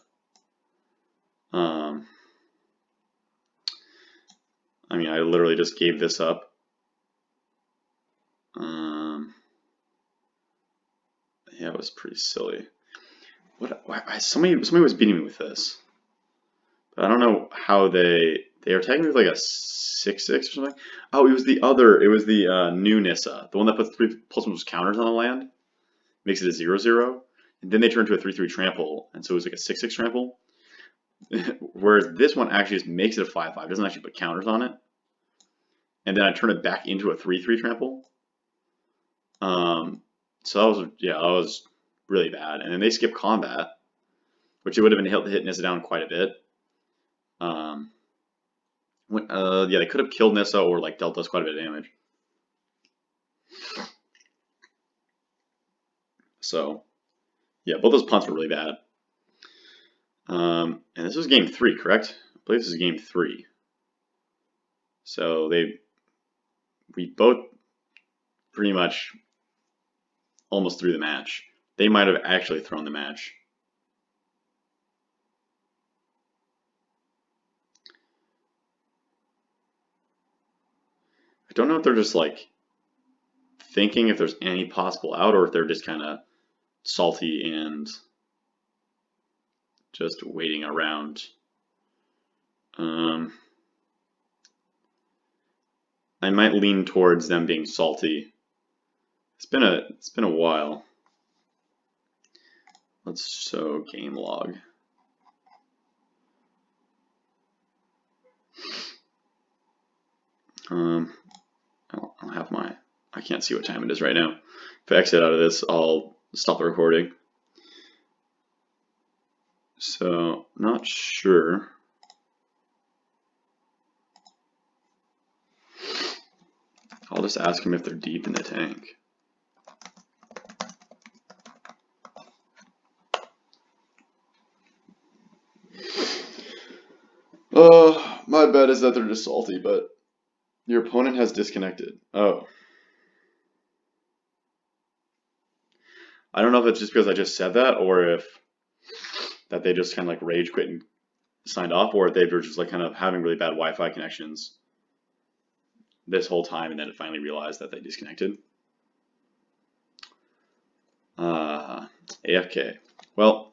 I mean, I literally just gave this up. Yeah, it was pretty silly. Somebody was beating me with this, but I don't know how they were tagging me with like a 6/6 or something. Oh, it was the new Nissa, the one that puts 3+1 counters on the land, makes it a 0/0, and then they turn to a 3/3 trample, and so it was like a 6/6 trample. Whereas this one actually just makes it a 5/5, doesn't actually put counters on it, and then I turn it back into a 3/3 trample. So that was really bad, and then they skip combat, which it would have been hitting Nissa down quite a bit. Yeah, they could have killed Nissa or like dealt us quite a bit of damage. So, yeah, both those punts were really bad. And this was game 3, correct? I believe this is game 3. So we both pretty much almost threw the match. They might have actually thrown the match. I don't know if they're just like thinking if there's any possible out, or if they're just kind of salty and just waiting around. I might lean towards them being salty. It's been a while. Let's show game log. I'll have I can't see what time it is right now. If I exit out of this, I'll stop the recording. So, not sure. I'll just ask them if they're deep in the tank. My bet is that they're just salty, but your opponent has disconnected. Oh. I don't know if it's just because I just said that, or if that they just kind of like rage quit and signed off, or if they were just like kind of having really bad Wi-Fi connections this whole time, and then it finally realized that they disconnected. AFK. Well,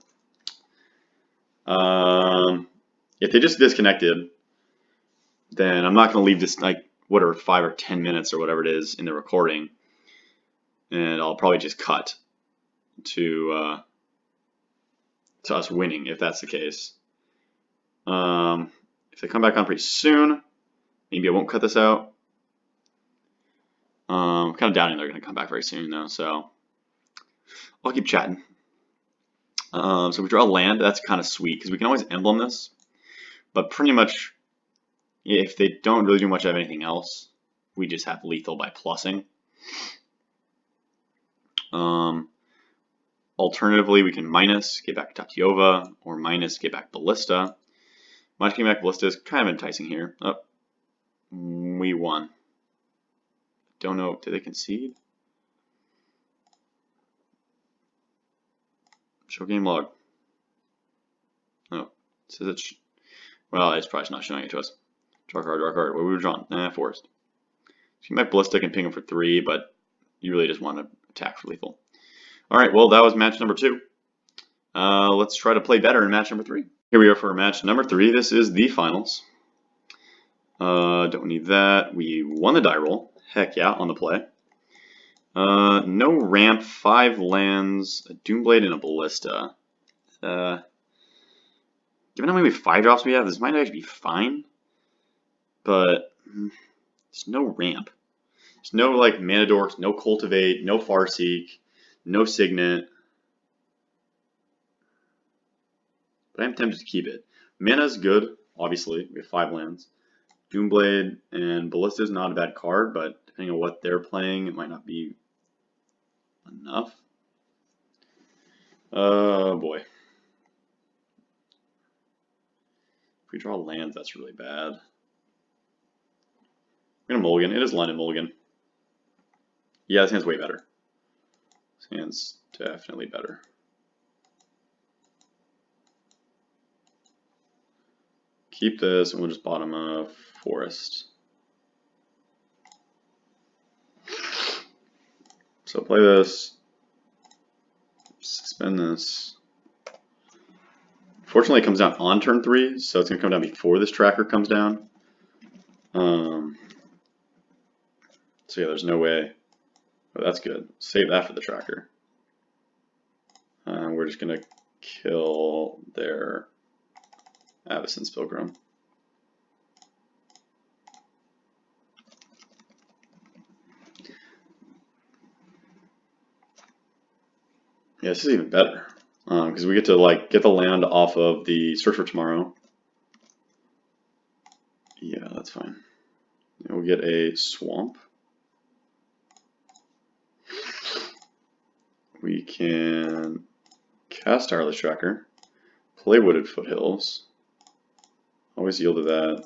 if they just disconnected, then I'm not going to leave this like whatever 5 or 10 minutes or whatever it is in the recording, and I'll probably just cut to us winning if that's the case. If they come back on pretty soon, maybe I won't cut this out. Kind of doubting they're going to come back very soon though, so I'll keep chatting. So we draw land. That's kind of sweet because we can always emblem this, but pretty much if they don't really do much of anything else, we just have lethal by plussing. Alternatively, we can minus, get back Tatiova, or minus, get back Ballista. Minus, get back Ballista is kind of enticing here. Oh, we won. Don't know, did they concede? Show game log. Oh, it says it's, well, it's probably not showing it to us. Draw card, draw card. What we were drawn? Forest. So you might Ballistic and ping him for 3, but you really just want to attack for lethal. Alright, well, that was match number 2. Let's try to play better in match number 3. Here we are for match number 3. This is the finals. Don't need that. We won the die roll. Heck yeah, on the play. No ramp, 5 lands, a Doomblade, and a Ballista. Given how many 5-drops we have, this might actually be fine. But there's no ramp. There's no like Mana Dorks, no Cultivate, no Farseek, no Signet. But I'm tempted to keep it. Mana's good, obviously. We have 5 lands. Doomblade and Ballista is not a bad card, but depending on what they're playing, it might not be enough. Oh boy. If we draw lands, that's really bad. We're gonna mulligan. It is London mulligan. Yeah, this hand's way better. This hand's definitely better. Keep this, and we'll just bottom a forest. So play this. Suspend this. Fortunately, it comes down on turn 3, so it's going to come down before this tracker comes down. So yeah, there's no way. Oh, that's good. Save that for the tracker. We're just going to kill their Avacyn's Pilgrim. Yeah, this is even better. Because we get to like get the land off of the Search for Tomorrow. Yeah, that's fine. And we'll get a Swamp. We can cast Tireless Tracker, play Wooded Foothills, always yield to that,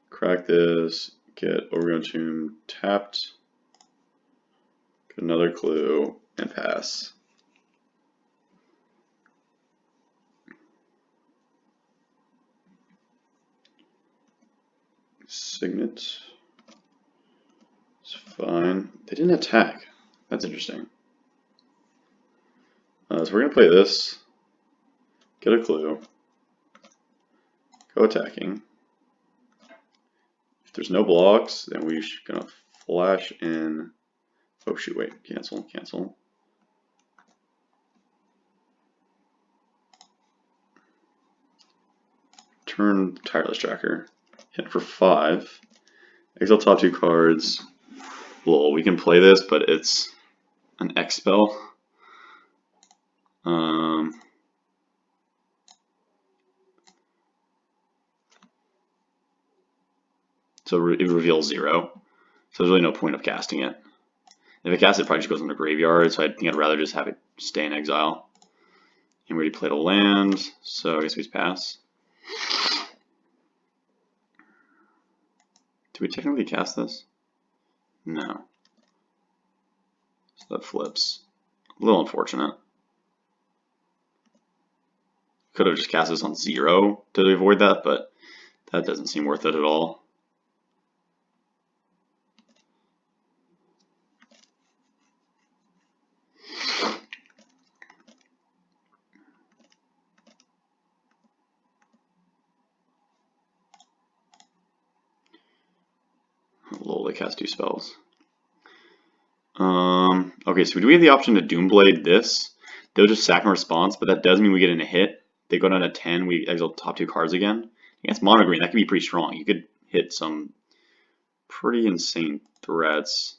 crack this, get Overgrown Tomb tapped, get another clue, and pass. Signet. It's fine. They didn't attack. That's interesting. So we're going to play this, get a clue, go attacking. If there's no blocks, then we're going to flash in. Oh shoot, wait, cancel, cancel. Turn Tireless Tracker, hit for 5. Exile top 2 cards. Well, we can play this, but it's an X spell. So it reveals 0. So there's really no point of casting it. If I cast it, it probably just goes in the graveyard, so I think I'd rather just have it stay in exile. And we already played a land, so I guess we just pass. Do we technically cast this? No. So that flips. A little unfortunate. Could have just cast this on 0 to avoid that, but that doesn't seem worth it at all. Lol, they cast 2 spells. Okay, so do we have the option to Doomblade this? They'll just sack and response, but that does mean we get in a hit. They go down to 10, we exile top 2 cards again. Against mono green, that could be pretty strong. You could hit some pretty insane threats.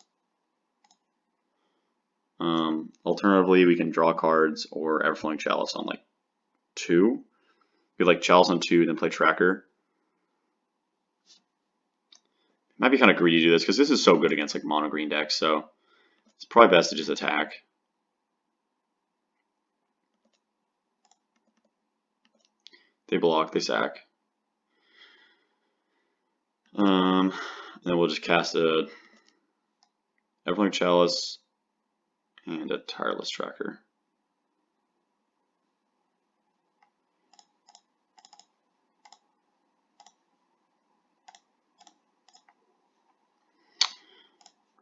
Alternatively, we can draw cards or Everflowing Chalice on like 2. We like Chalice on 2, then play Tracker. Might be kind of greedy to do this because this is so good against like mono green decks, so it's probably best to just attack. They block, they sack. And then we'll just cast a Everflowing Chalice and a Tireless Tracker.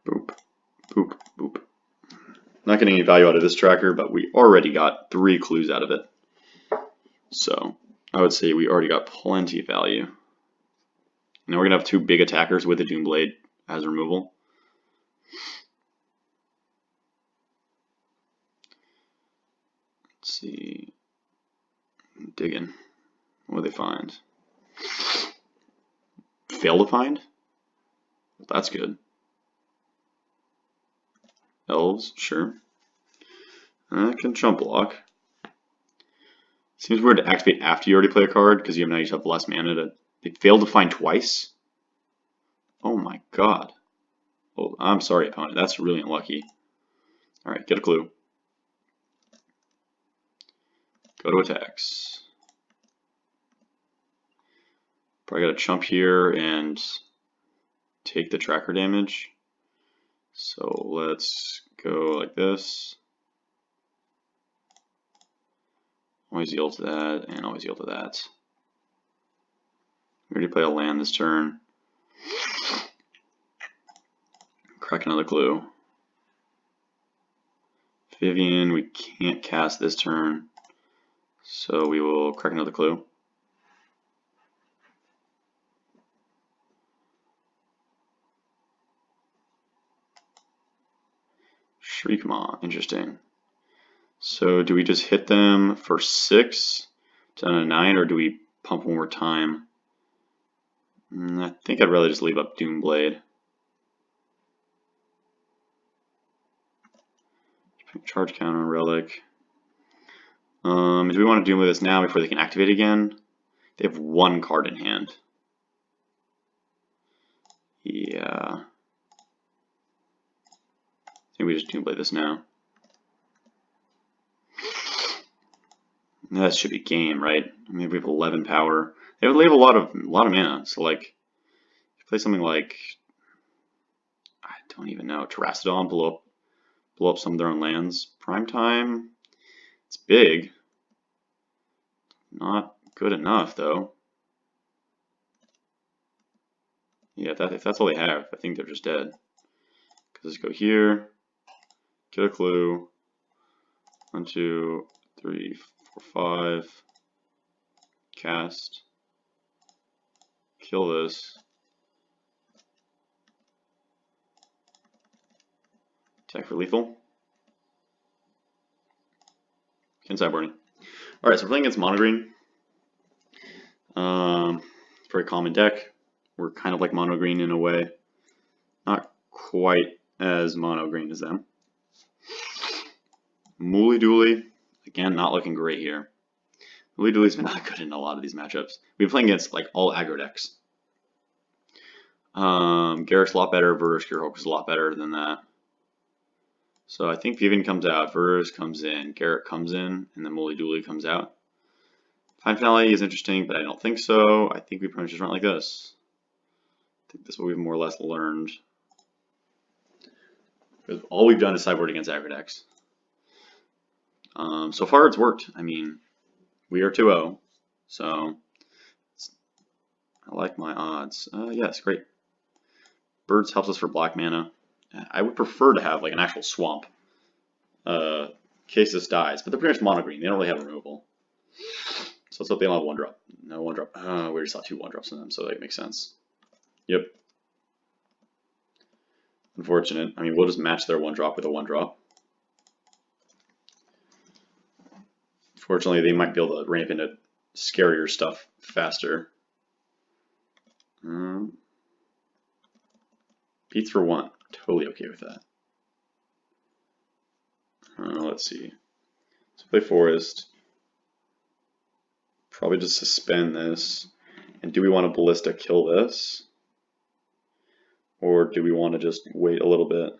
Boop, boop, boop. Not getting any value out of this tracker, but we already got 3 clues out of it. So I would say we already got plenty of value. Now we're going to have 2 big attackers with the Doomblade as removal. Let's see. Digging. What do they find? Fail to find? That's good. Elves, sure. I can chump block. Seems weird to activate after you already play a card because you now have less mana. They failed to find twice? Oh my god. Oh, I'm sorry, opponent. That's really unlucky. Alright, get a clue. Go to attacks. Probably got to chump here and take the tracker damage. So let's go like this. Always yield to that, and always yield to that. We already play a land this turn. Crack another clue. Vivian, we can't cast this turn, so we will crack another clue. Shriekmaw, interesting. So do we just hit them for 6 down to 9, or do we pump one more time? I think I'd rather just leave up Doomblade. Charge counter, relic. Do we want to Doom with this now before they can activate again? They have 1 card in hand. Yeah. I think we just Doomblade this now. That should be game, right? Maybe we have 11 power. They have a lot of mana. So like, play something like, I don't even know, Terrastodon, blow up some of their own lands. Prime time, it's big. Not good enough though. Yeah, if that's all they have, I think they're just dead. Cause let's go here, get a clue. 1, 2, 3, 4, 5. Cast. Kill this. Attack for lethal. Sideboarding. Alright, so we're playing against mono green. Very common deck. We're kind of like mono green in a way. Not quite as mono green as them. Mooly Dooly, again, not looking great here. Mooly Dooly's been not good in a lot of these matchups. We've been playing against like all aggro decks. Garrick's a lot better, Verge is a lot better than that. So I think Vivian comes out, Verge comes in, Garrick comes in, and then Mooly Dooly comes out. Fine Finale is interesting, but I don't think so. I think we pretty much just run like this. I think this is what we've more or less learned. Because all we've done is sideboard against aggro decks. So far it's worked. I mean, we are 2-0, so I like my odds. Yes, great. Birds helps us for black mana. I would prefer to have like an actual swamp in case this dies, but they're pretty much mono green. They don't really have removal. So let's hope they don't have 1-drop. No 1-drop. We already saw 2 1-drops in them, so that makes sense. Yep. Unfortunate. I mean, we'll just match their 1-drop with a 1-drop. Fortunately, they might be able to ramp into scarier stuff faster. Beats for 1. Totally okay with that. Let's see. Let's play Forest. Probably just suspend this. And do we want a Ballista kill this? Or do we want to just wait a little bit?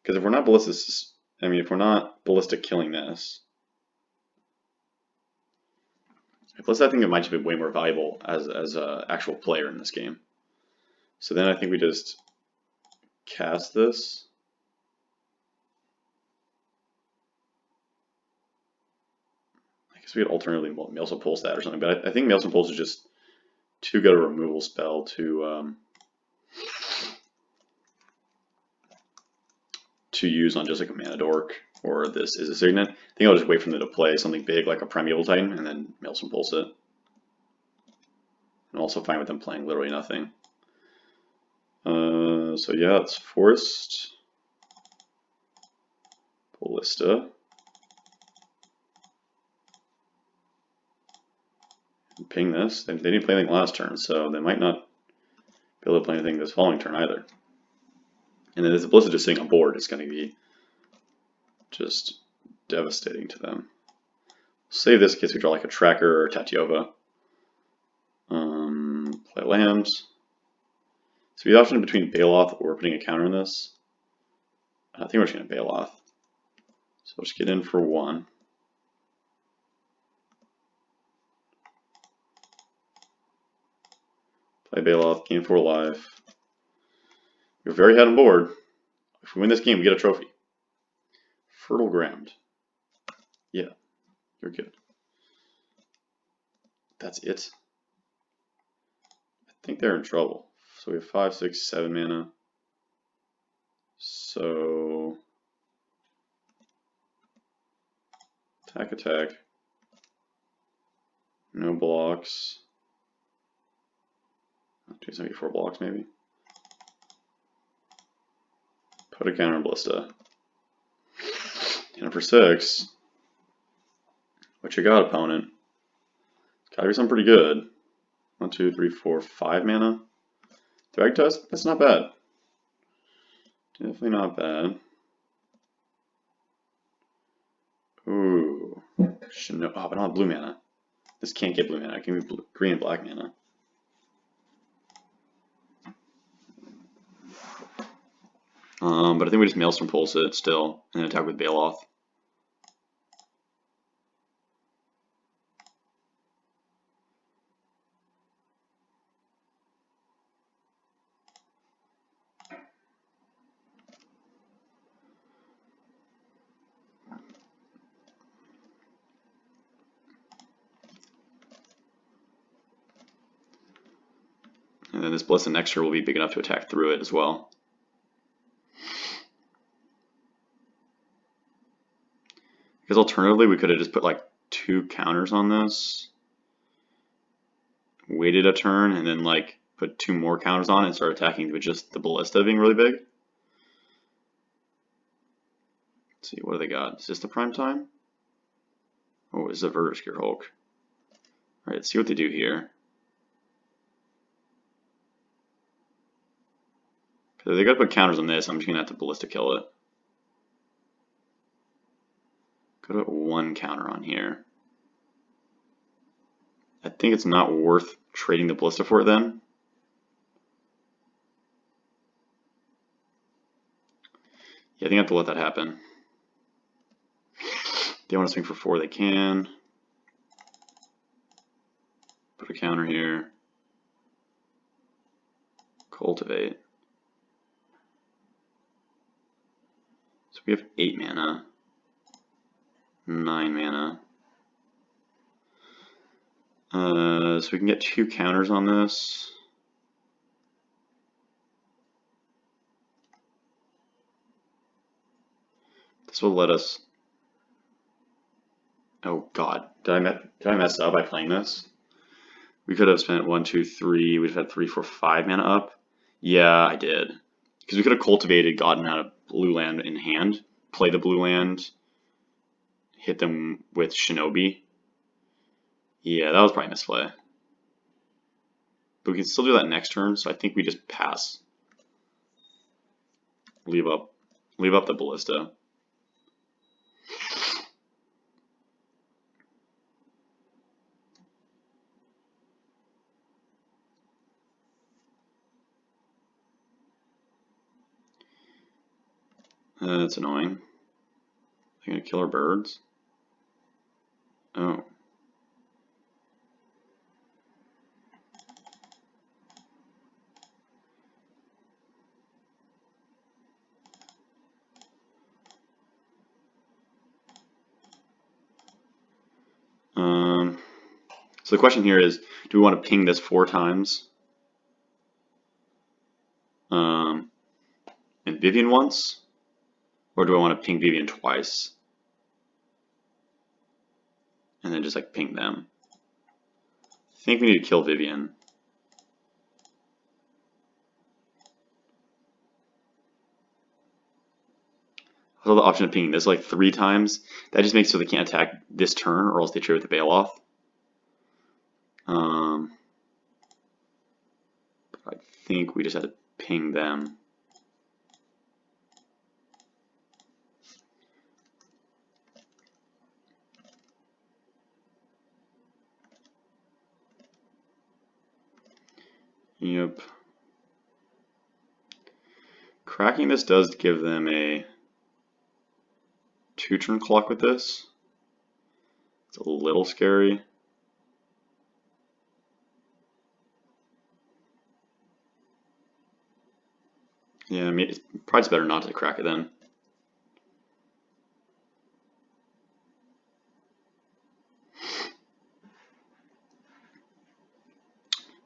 Because if we're not if we're not ballistic killing this, plus I think it might just be way more valuable as a actual player in this game. So then I think we just cast this. I guess we could alternatively Maelstrom Pulse that or something, but I think Maelstrom Pulse is just too good a removal spell to use on just like a Mana Dork or this is a Signet. I think I'll just wait for them to play something big like a Primeval Titan and then Maelstrom Pulse it. I'm also fine with them playing literally nothing. So yeah, it's Forest, Ballista, and ping this. They didn't play anything last turn, so they might not be able to play anything this following turn either. And then if the Ballista just sitting on board, it's going to be just devastating to them. Save this in case we draw like a Tracker or a Tatyova. Play land. So the option between Baloth or putting a counter in this. I think we're just going to Baloth. So we'll just get in for 1. Play Baloth, gain 4 life. We're very ahead on board. If we win this game, we get a trophy. Fertile ground. Yeah, you're good. That's it. I think they're in trouble. So we have 5, 6, 7 mana. So attack, attack. No blocks. 274 blocks maybe. Put a counter on Ballista. And for 6. What you got, opponent? It's gotta be something pretty good. 1, 2, 3, 4, 5 mana. Drag Test? That's not bad. Definitely not bad. Ooh. Oh, but I don't have blue mana. This can't get blue mana. It can be green and black mana. But I think we just Maelstrom Pulse it still and then attack with Baloth. And then this Blessed Nectar will be big enough to attack through it as well. Because alternatively, we could have just put like 2 counters on this, waited a turn, and then like put 2 more counters on it and start attacking with just the Ballista being really big. Let's see, what do they got? Is this the prime time? Oh, it's a Vertigear Hulk. Alright, let's see what they do here. Because they gotta put counters on this, I'm just gonna have to Ballista kill it. Go to 1 counter on here. I think it's not worth trading the Ballista for it then. Yeah, I think I have to let that happen. If they want to swing for 4, they can. Put a counter here. Cultivate. So we have 8 mana. 9 mana. So we can get 2 counters on this. This will let us. Oh God, did I mess up by playing this? We could have spent 1, 2, 3. We'd have had 3, 4, 5 mana up. Yeah, I did. Because we could have cultivated, gotten out a blue land in hand, play the blue land, hit them with Shinobi. Yeah, that was probably a misplay. But we can still do that next turn, so I think we just pass. Leave up the Ballista. That's annoying. They're gonna kill our birds. Oh. So the question here is, do we want to ping this 4 times? And Vivian once? Or do I want to ping Vivian twice? And then just like ping them. I think we need to kill Vivian. So the option of pinging this like 3 times, that just makes it so they can't attack this turn or else they trade with the Bailoff. I think we just have to ping them. Yep. Cracking this does give them a 2-turn clock with this. It's a little scary. Yeah, I mean, it's probably better not to crack it then.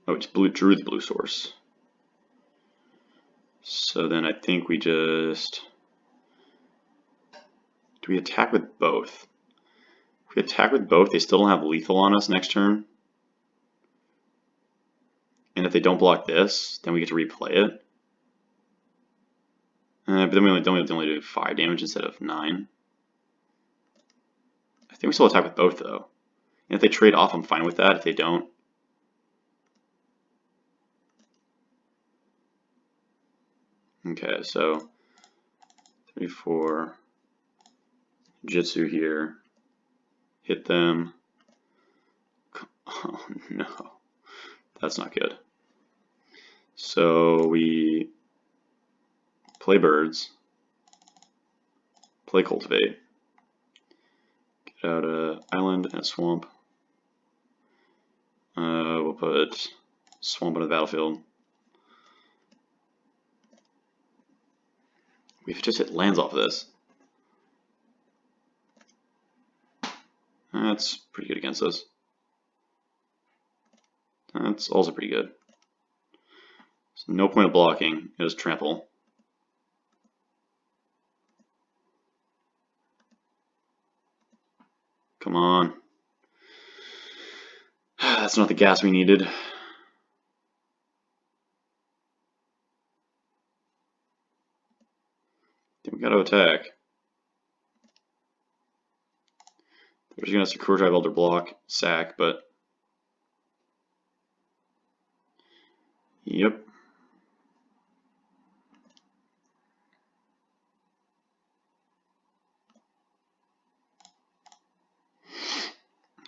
Oh, it's blue, drew the blue source. So then I think we just... Do we attack with both? If we attack with both, they still don't have lethal on us next turn. And if they don't block this, then we get to replay it. But then we only do 5 damage instead of 9. I think we still attack with both though. And if they trade off, I'm fine with that. If they don't, okay, so 3, 4, Jitsu here, hit them. Oh no, that's not good. So we play birds, play cultivate, get out a island and a swamp. We'll put swamp on the battlefield. We've just hit lands off of this. That's pretty good against us. That's also pretty good. So no point of blocking, it was trample. Come on. That's not the gas we needed. Then we gotta attack. We're just gonna secure drive elder block, sack, but yep.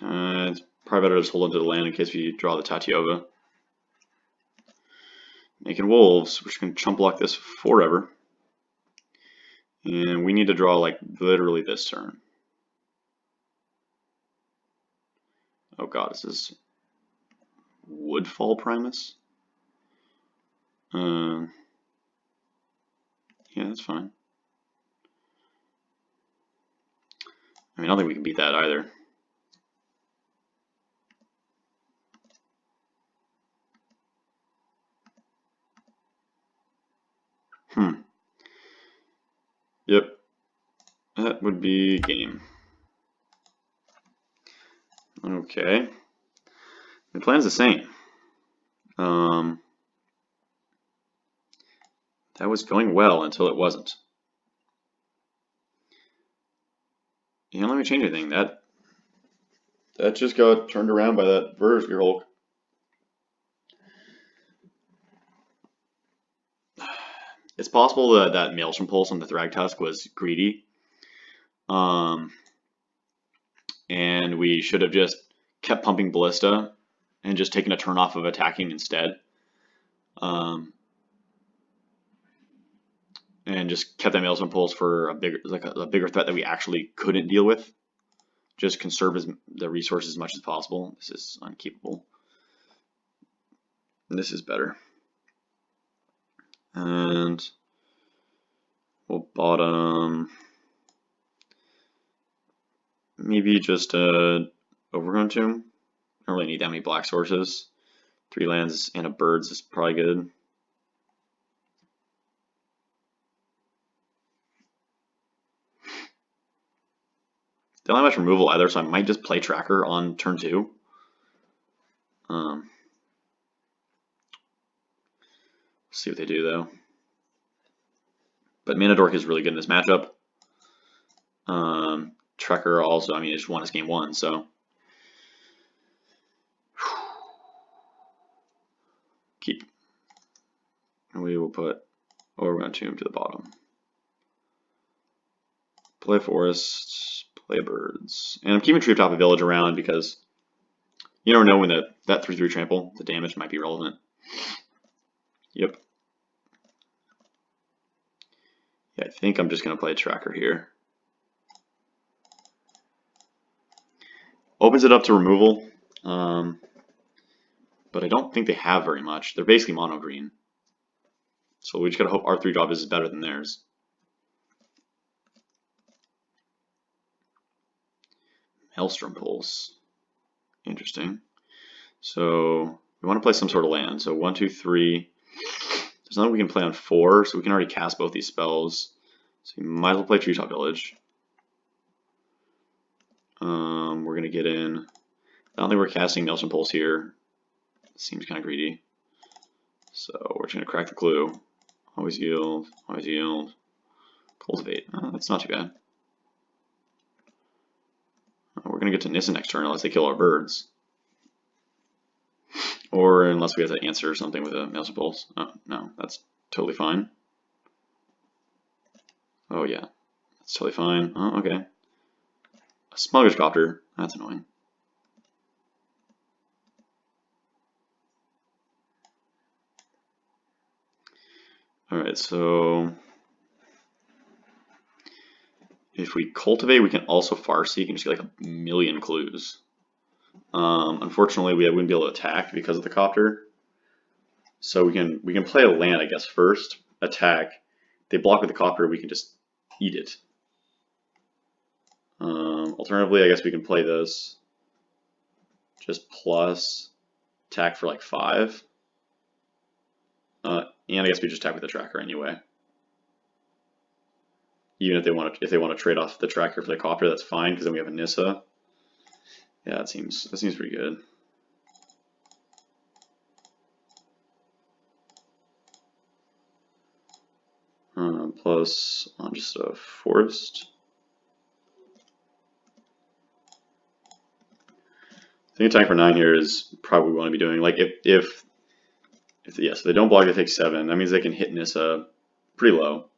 It's probably better to just hold onto the land in case we draw the Tatiova. Naked Wolves, we're just gonna chump block this forever. And we need to draw like literally this turn. Oh god, this is Woodfall Primus. Yeah, that's fine. I mean, I don't think we can beat that either. Yep, that would be game. Okay, the plan's the same. That was going well until it wasn't. Yeah, let me change anything. That just got turned around by that Vertiger Hulk. It's possible that that Maelstrom Pulse on the Thragtusk was greedy. And we should have just kept pumping Ballista and just taken a turn off of attacking instead. and just kept that Maelstrom Pulse for a bigger threat that we actually couldn't deal with. Just conserve the resources as much as possible. This is unkeepable. And this is better. And we'll bottom maybe just a Overgrown Tomb. Don't really need that many black sources. 3 lands and a birds is probably good. Don't have much removal either, so I might just play Tracker on turn 2. See what they do though. But Mana Dork is really good in this matchup. Tracker also, I mean, it just won us game 1, so. Keep. And we will put Overgrown Tomb to the bottom. Play Forest, play Birds. And I'm keeping Treetop Village around because you never know when that 3/3 trample, the damage might be relevant. Yep. Yeah, I think I'm just going to play Tracker here. Opens it up to removal, but I don't think they have very much. They're basically mono green. So we just got to hope our 3-drop is better than theirs. Maelstrom Pulse. Interesting. So we want to play some sort of land. So 1, 2, 3. There's nothing we can play on 4, so we can already cast both these spells. So we might as well play Treetop Village. We're going to get in. I don't think we're casting Maelstrom Pulse here. Seems kind of greedy. So we're just going to crack the clue. Always yield, always yield. Cultivate. That's not too bad. We're going to get to Nissa next turn unless they kill our birds. Or unless we have to answer something with a Maelstrom Pulse. Oh, no, that's totally fine. Oh yeah, that's totally fine. Oh, okay. A Smuggler's Copter. That's annoying. Alright, so if we cultivate, we can also Farseek and just get like a million clues. Unfortunately, we wouldn't be able to attack because of the copter. So we can play a land, I guess, first, attack. They block with the copter, we can just eat it. Alternatively, I guess we can play this just plus attack for like 5. And I guess we just attack with the tracker anyway. Even if they want to trade off the tracker for the copter, that's fine because then we have a Nissa. Yeah, that seems pretty good. Plus on just a forest. I think attack for 9 here is probably what we want to be doing. Like if they don't block, they take 7. That means they can hit Nissa pretty low.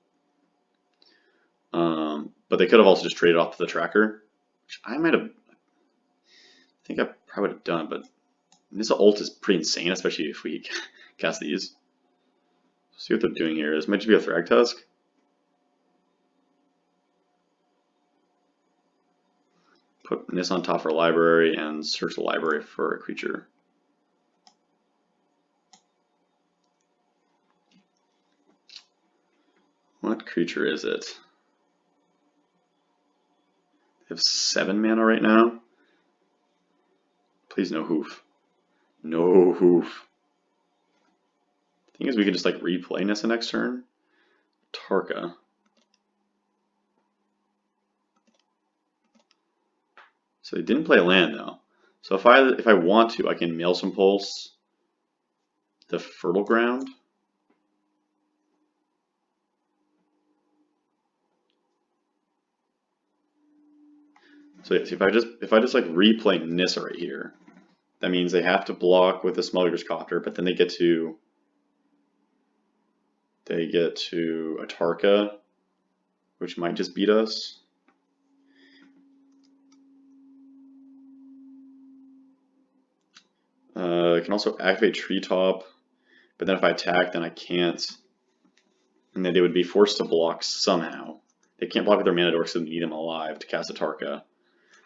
But they could have also just traded off the tracker, which I might have. I think I probably would have done, but Nissa ult is pretty insane, especially if we cast these. Let's see what they're doing here. This might just be a Thragtusk. Put Nissa on top for a library and search the library for a creature. What creature is it? They have 7 mana right now. Please no hoof. No hoof. The thing is we could just like replay Nissa next turn. Tarka. So they didn't play a land though. So if I want to, I can Maelstrom Pulse the Fertile Ground. So yes, if I just like replay Nissa right here, that means they have to block with the Smuggler's Copter, but then they get to a Tarka, which might just beat us. I can also activate Treetop, but then if I attack, then I can't And then they would be forced to block somehow. They can't block with their mana dorks, so they need them alive to cast a Tarka.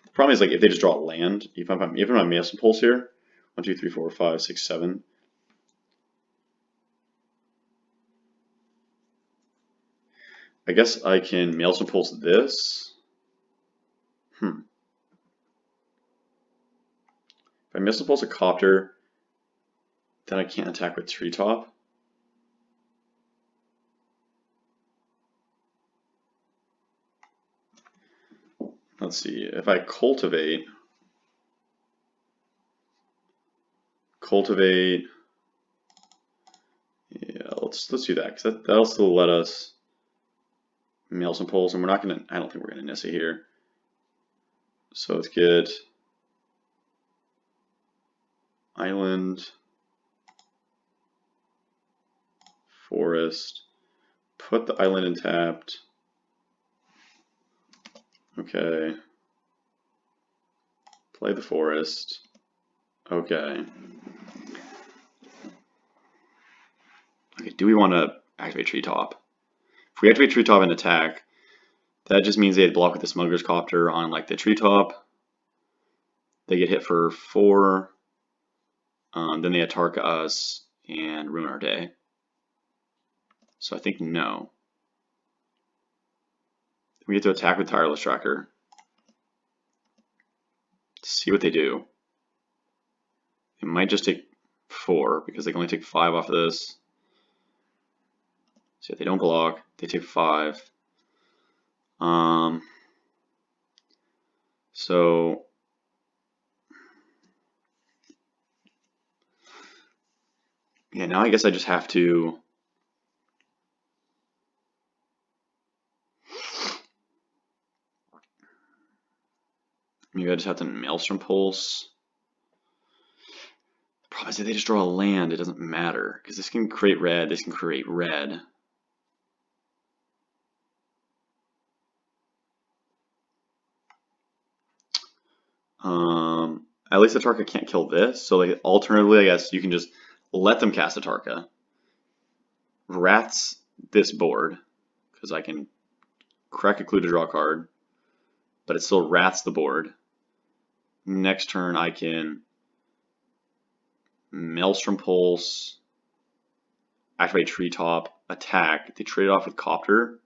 The problem is, like, if they just draw a land, even if I'm Maelstrom Pulse here, 1, 2, 3, 4, 5, 6, 7. I guess I can Maelstrom Pulse this. If I Maelstrom Pulse a Copter, then I can't attack with Treetop. Let's see, if I cultivate, yeah, let's do that, because that'll still let us Maelstrom Pulse, and I don't think we're gonna Nissa here. So let's get Island, Forest, put the island in tapped. Okay. Play the forest. Okay. Okay, do we want to activate Treetop? If we activate Treetop and attack, that just means they block with the Smuggler's Copter on like the Treetop. They get hit for 4. Then they attack us and ruin our day. So I think no. We get to attack with Tireless Tracker. See what they do. It might just take 4 because they can only take 5 off of this. So if they don't block, they take 5. So yeah, now I guess I just have to maybe I just have to Maelstrom Pulse. The problem is if they just draw a land, it doesn't matter because this can create red, this can create red. At least the Tarka can't kill this, so like alternatively, I guess you can just let them cast a Tarka. Rats this board because I can crack a clue to draw a card, but it still rats the board. Next turn I can Maelstrom Pulse, activate Treetop, attack. They trade it off with Copter,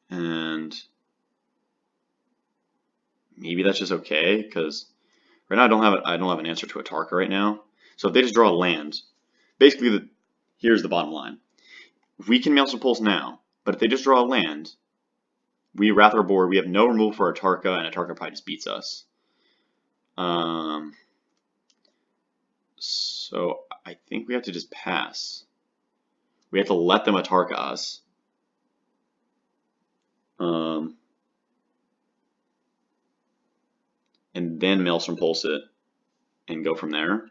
and maybe that's just okay because right now I don't have an answer to a Tarka right now. So if they just draw a land, basically here's the bottom line: we can Maelstrom Pulse now, but if they just draw a land, we wrath our board. We have no removal for our Tarka, and a Tarka probably just beats us. So I think we have to just pass. We have to let them Atarka us. And then Maelstrom Pulse it and go from there.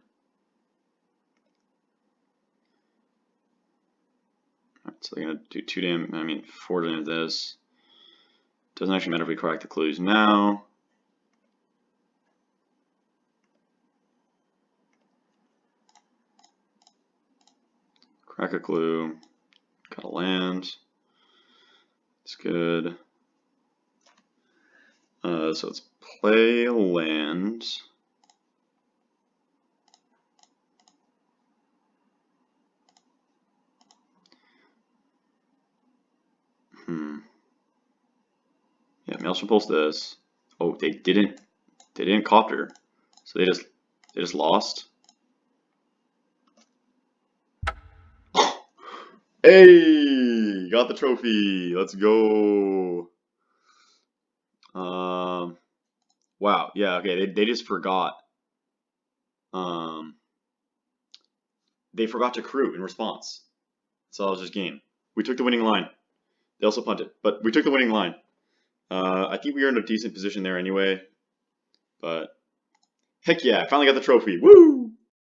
Alright, so they're gonna do 4 damage this. Doesn't actually matter if we crack the clues now. Crack a clue. Got a land. It's good. So let's play a land. Yeah, Maelstrom Pulse this. Oh, they didn't Copter. So they just lost. Hey, got the trophy. Let's go. Wow. Yeah. Okay. They just forgot. They forgot to crew in response. So that was just game. We took the winning line. They also punted, but we took the winning line. I think we are in a decent position there anyway. But heck yeah, I finally got the trophy. Woo!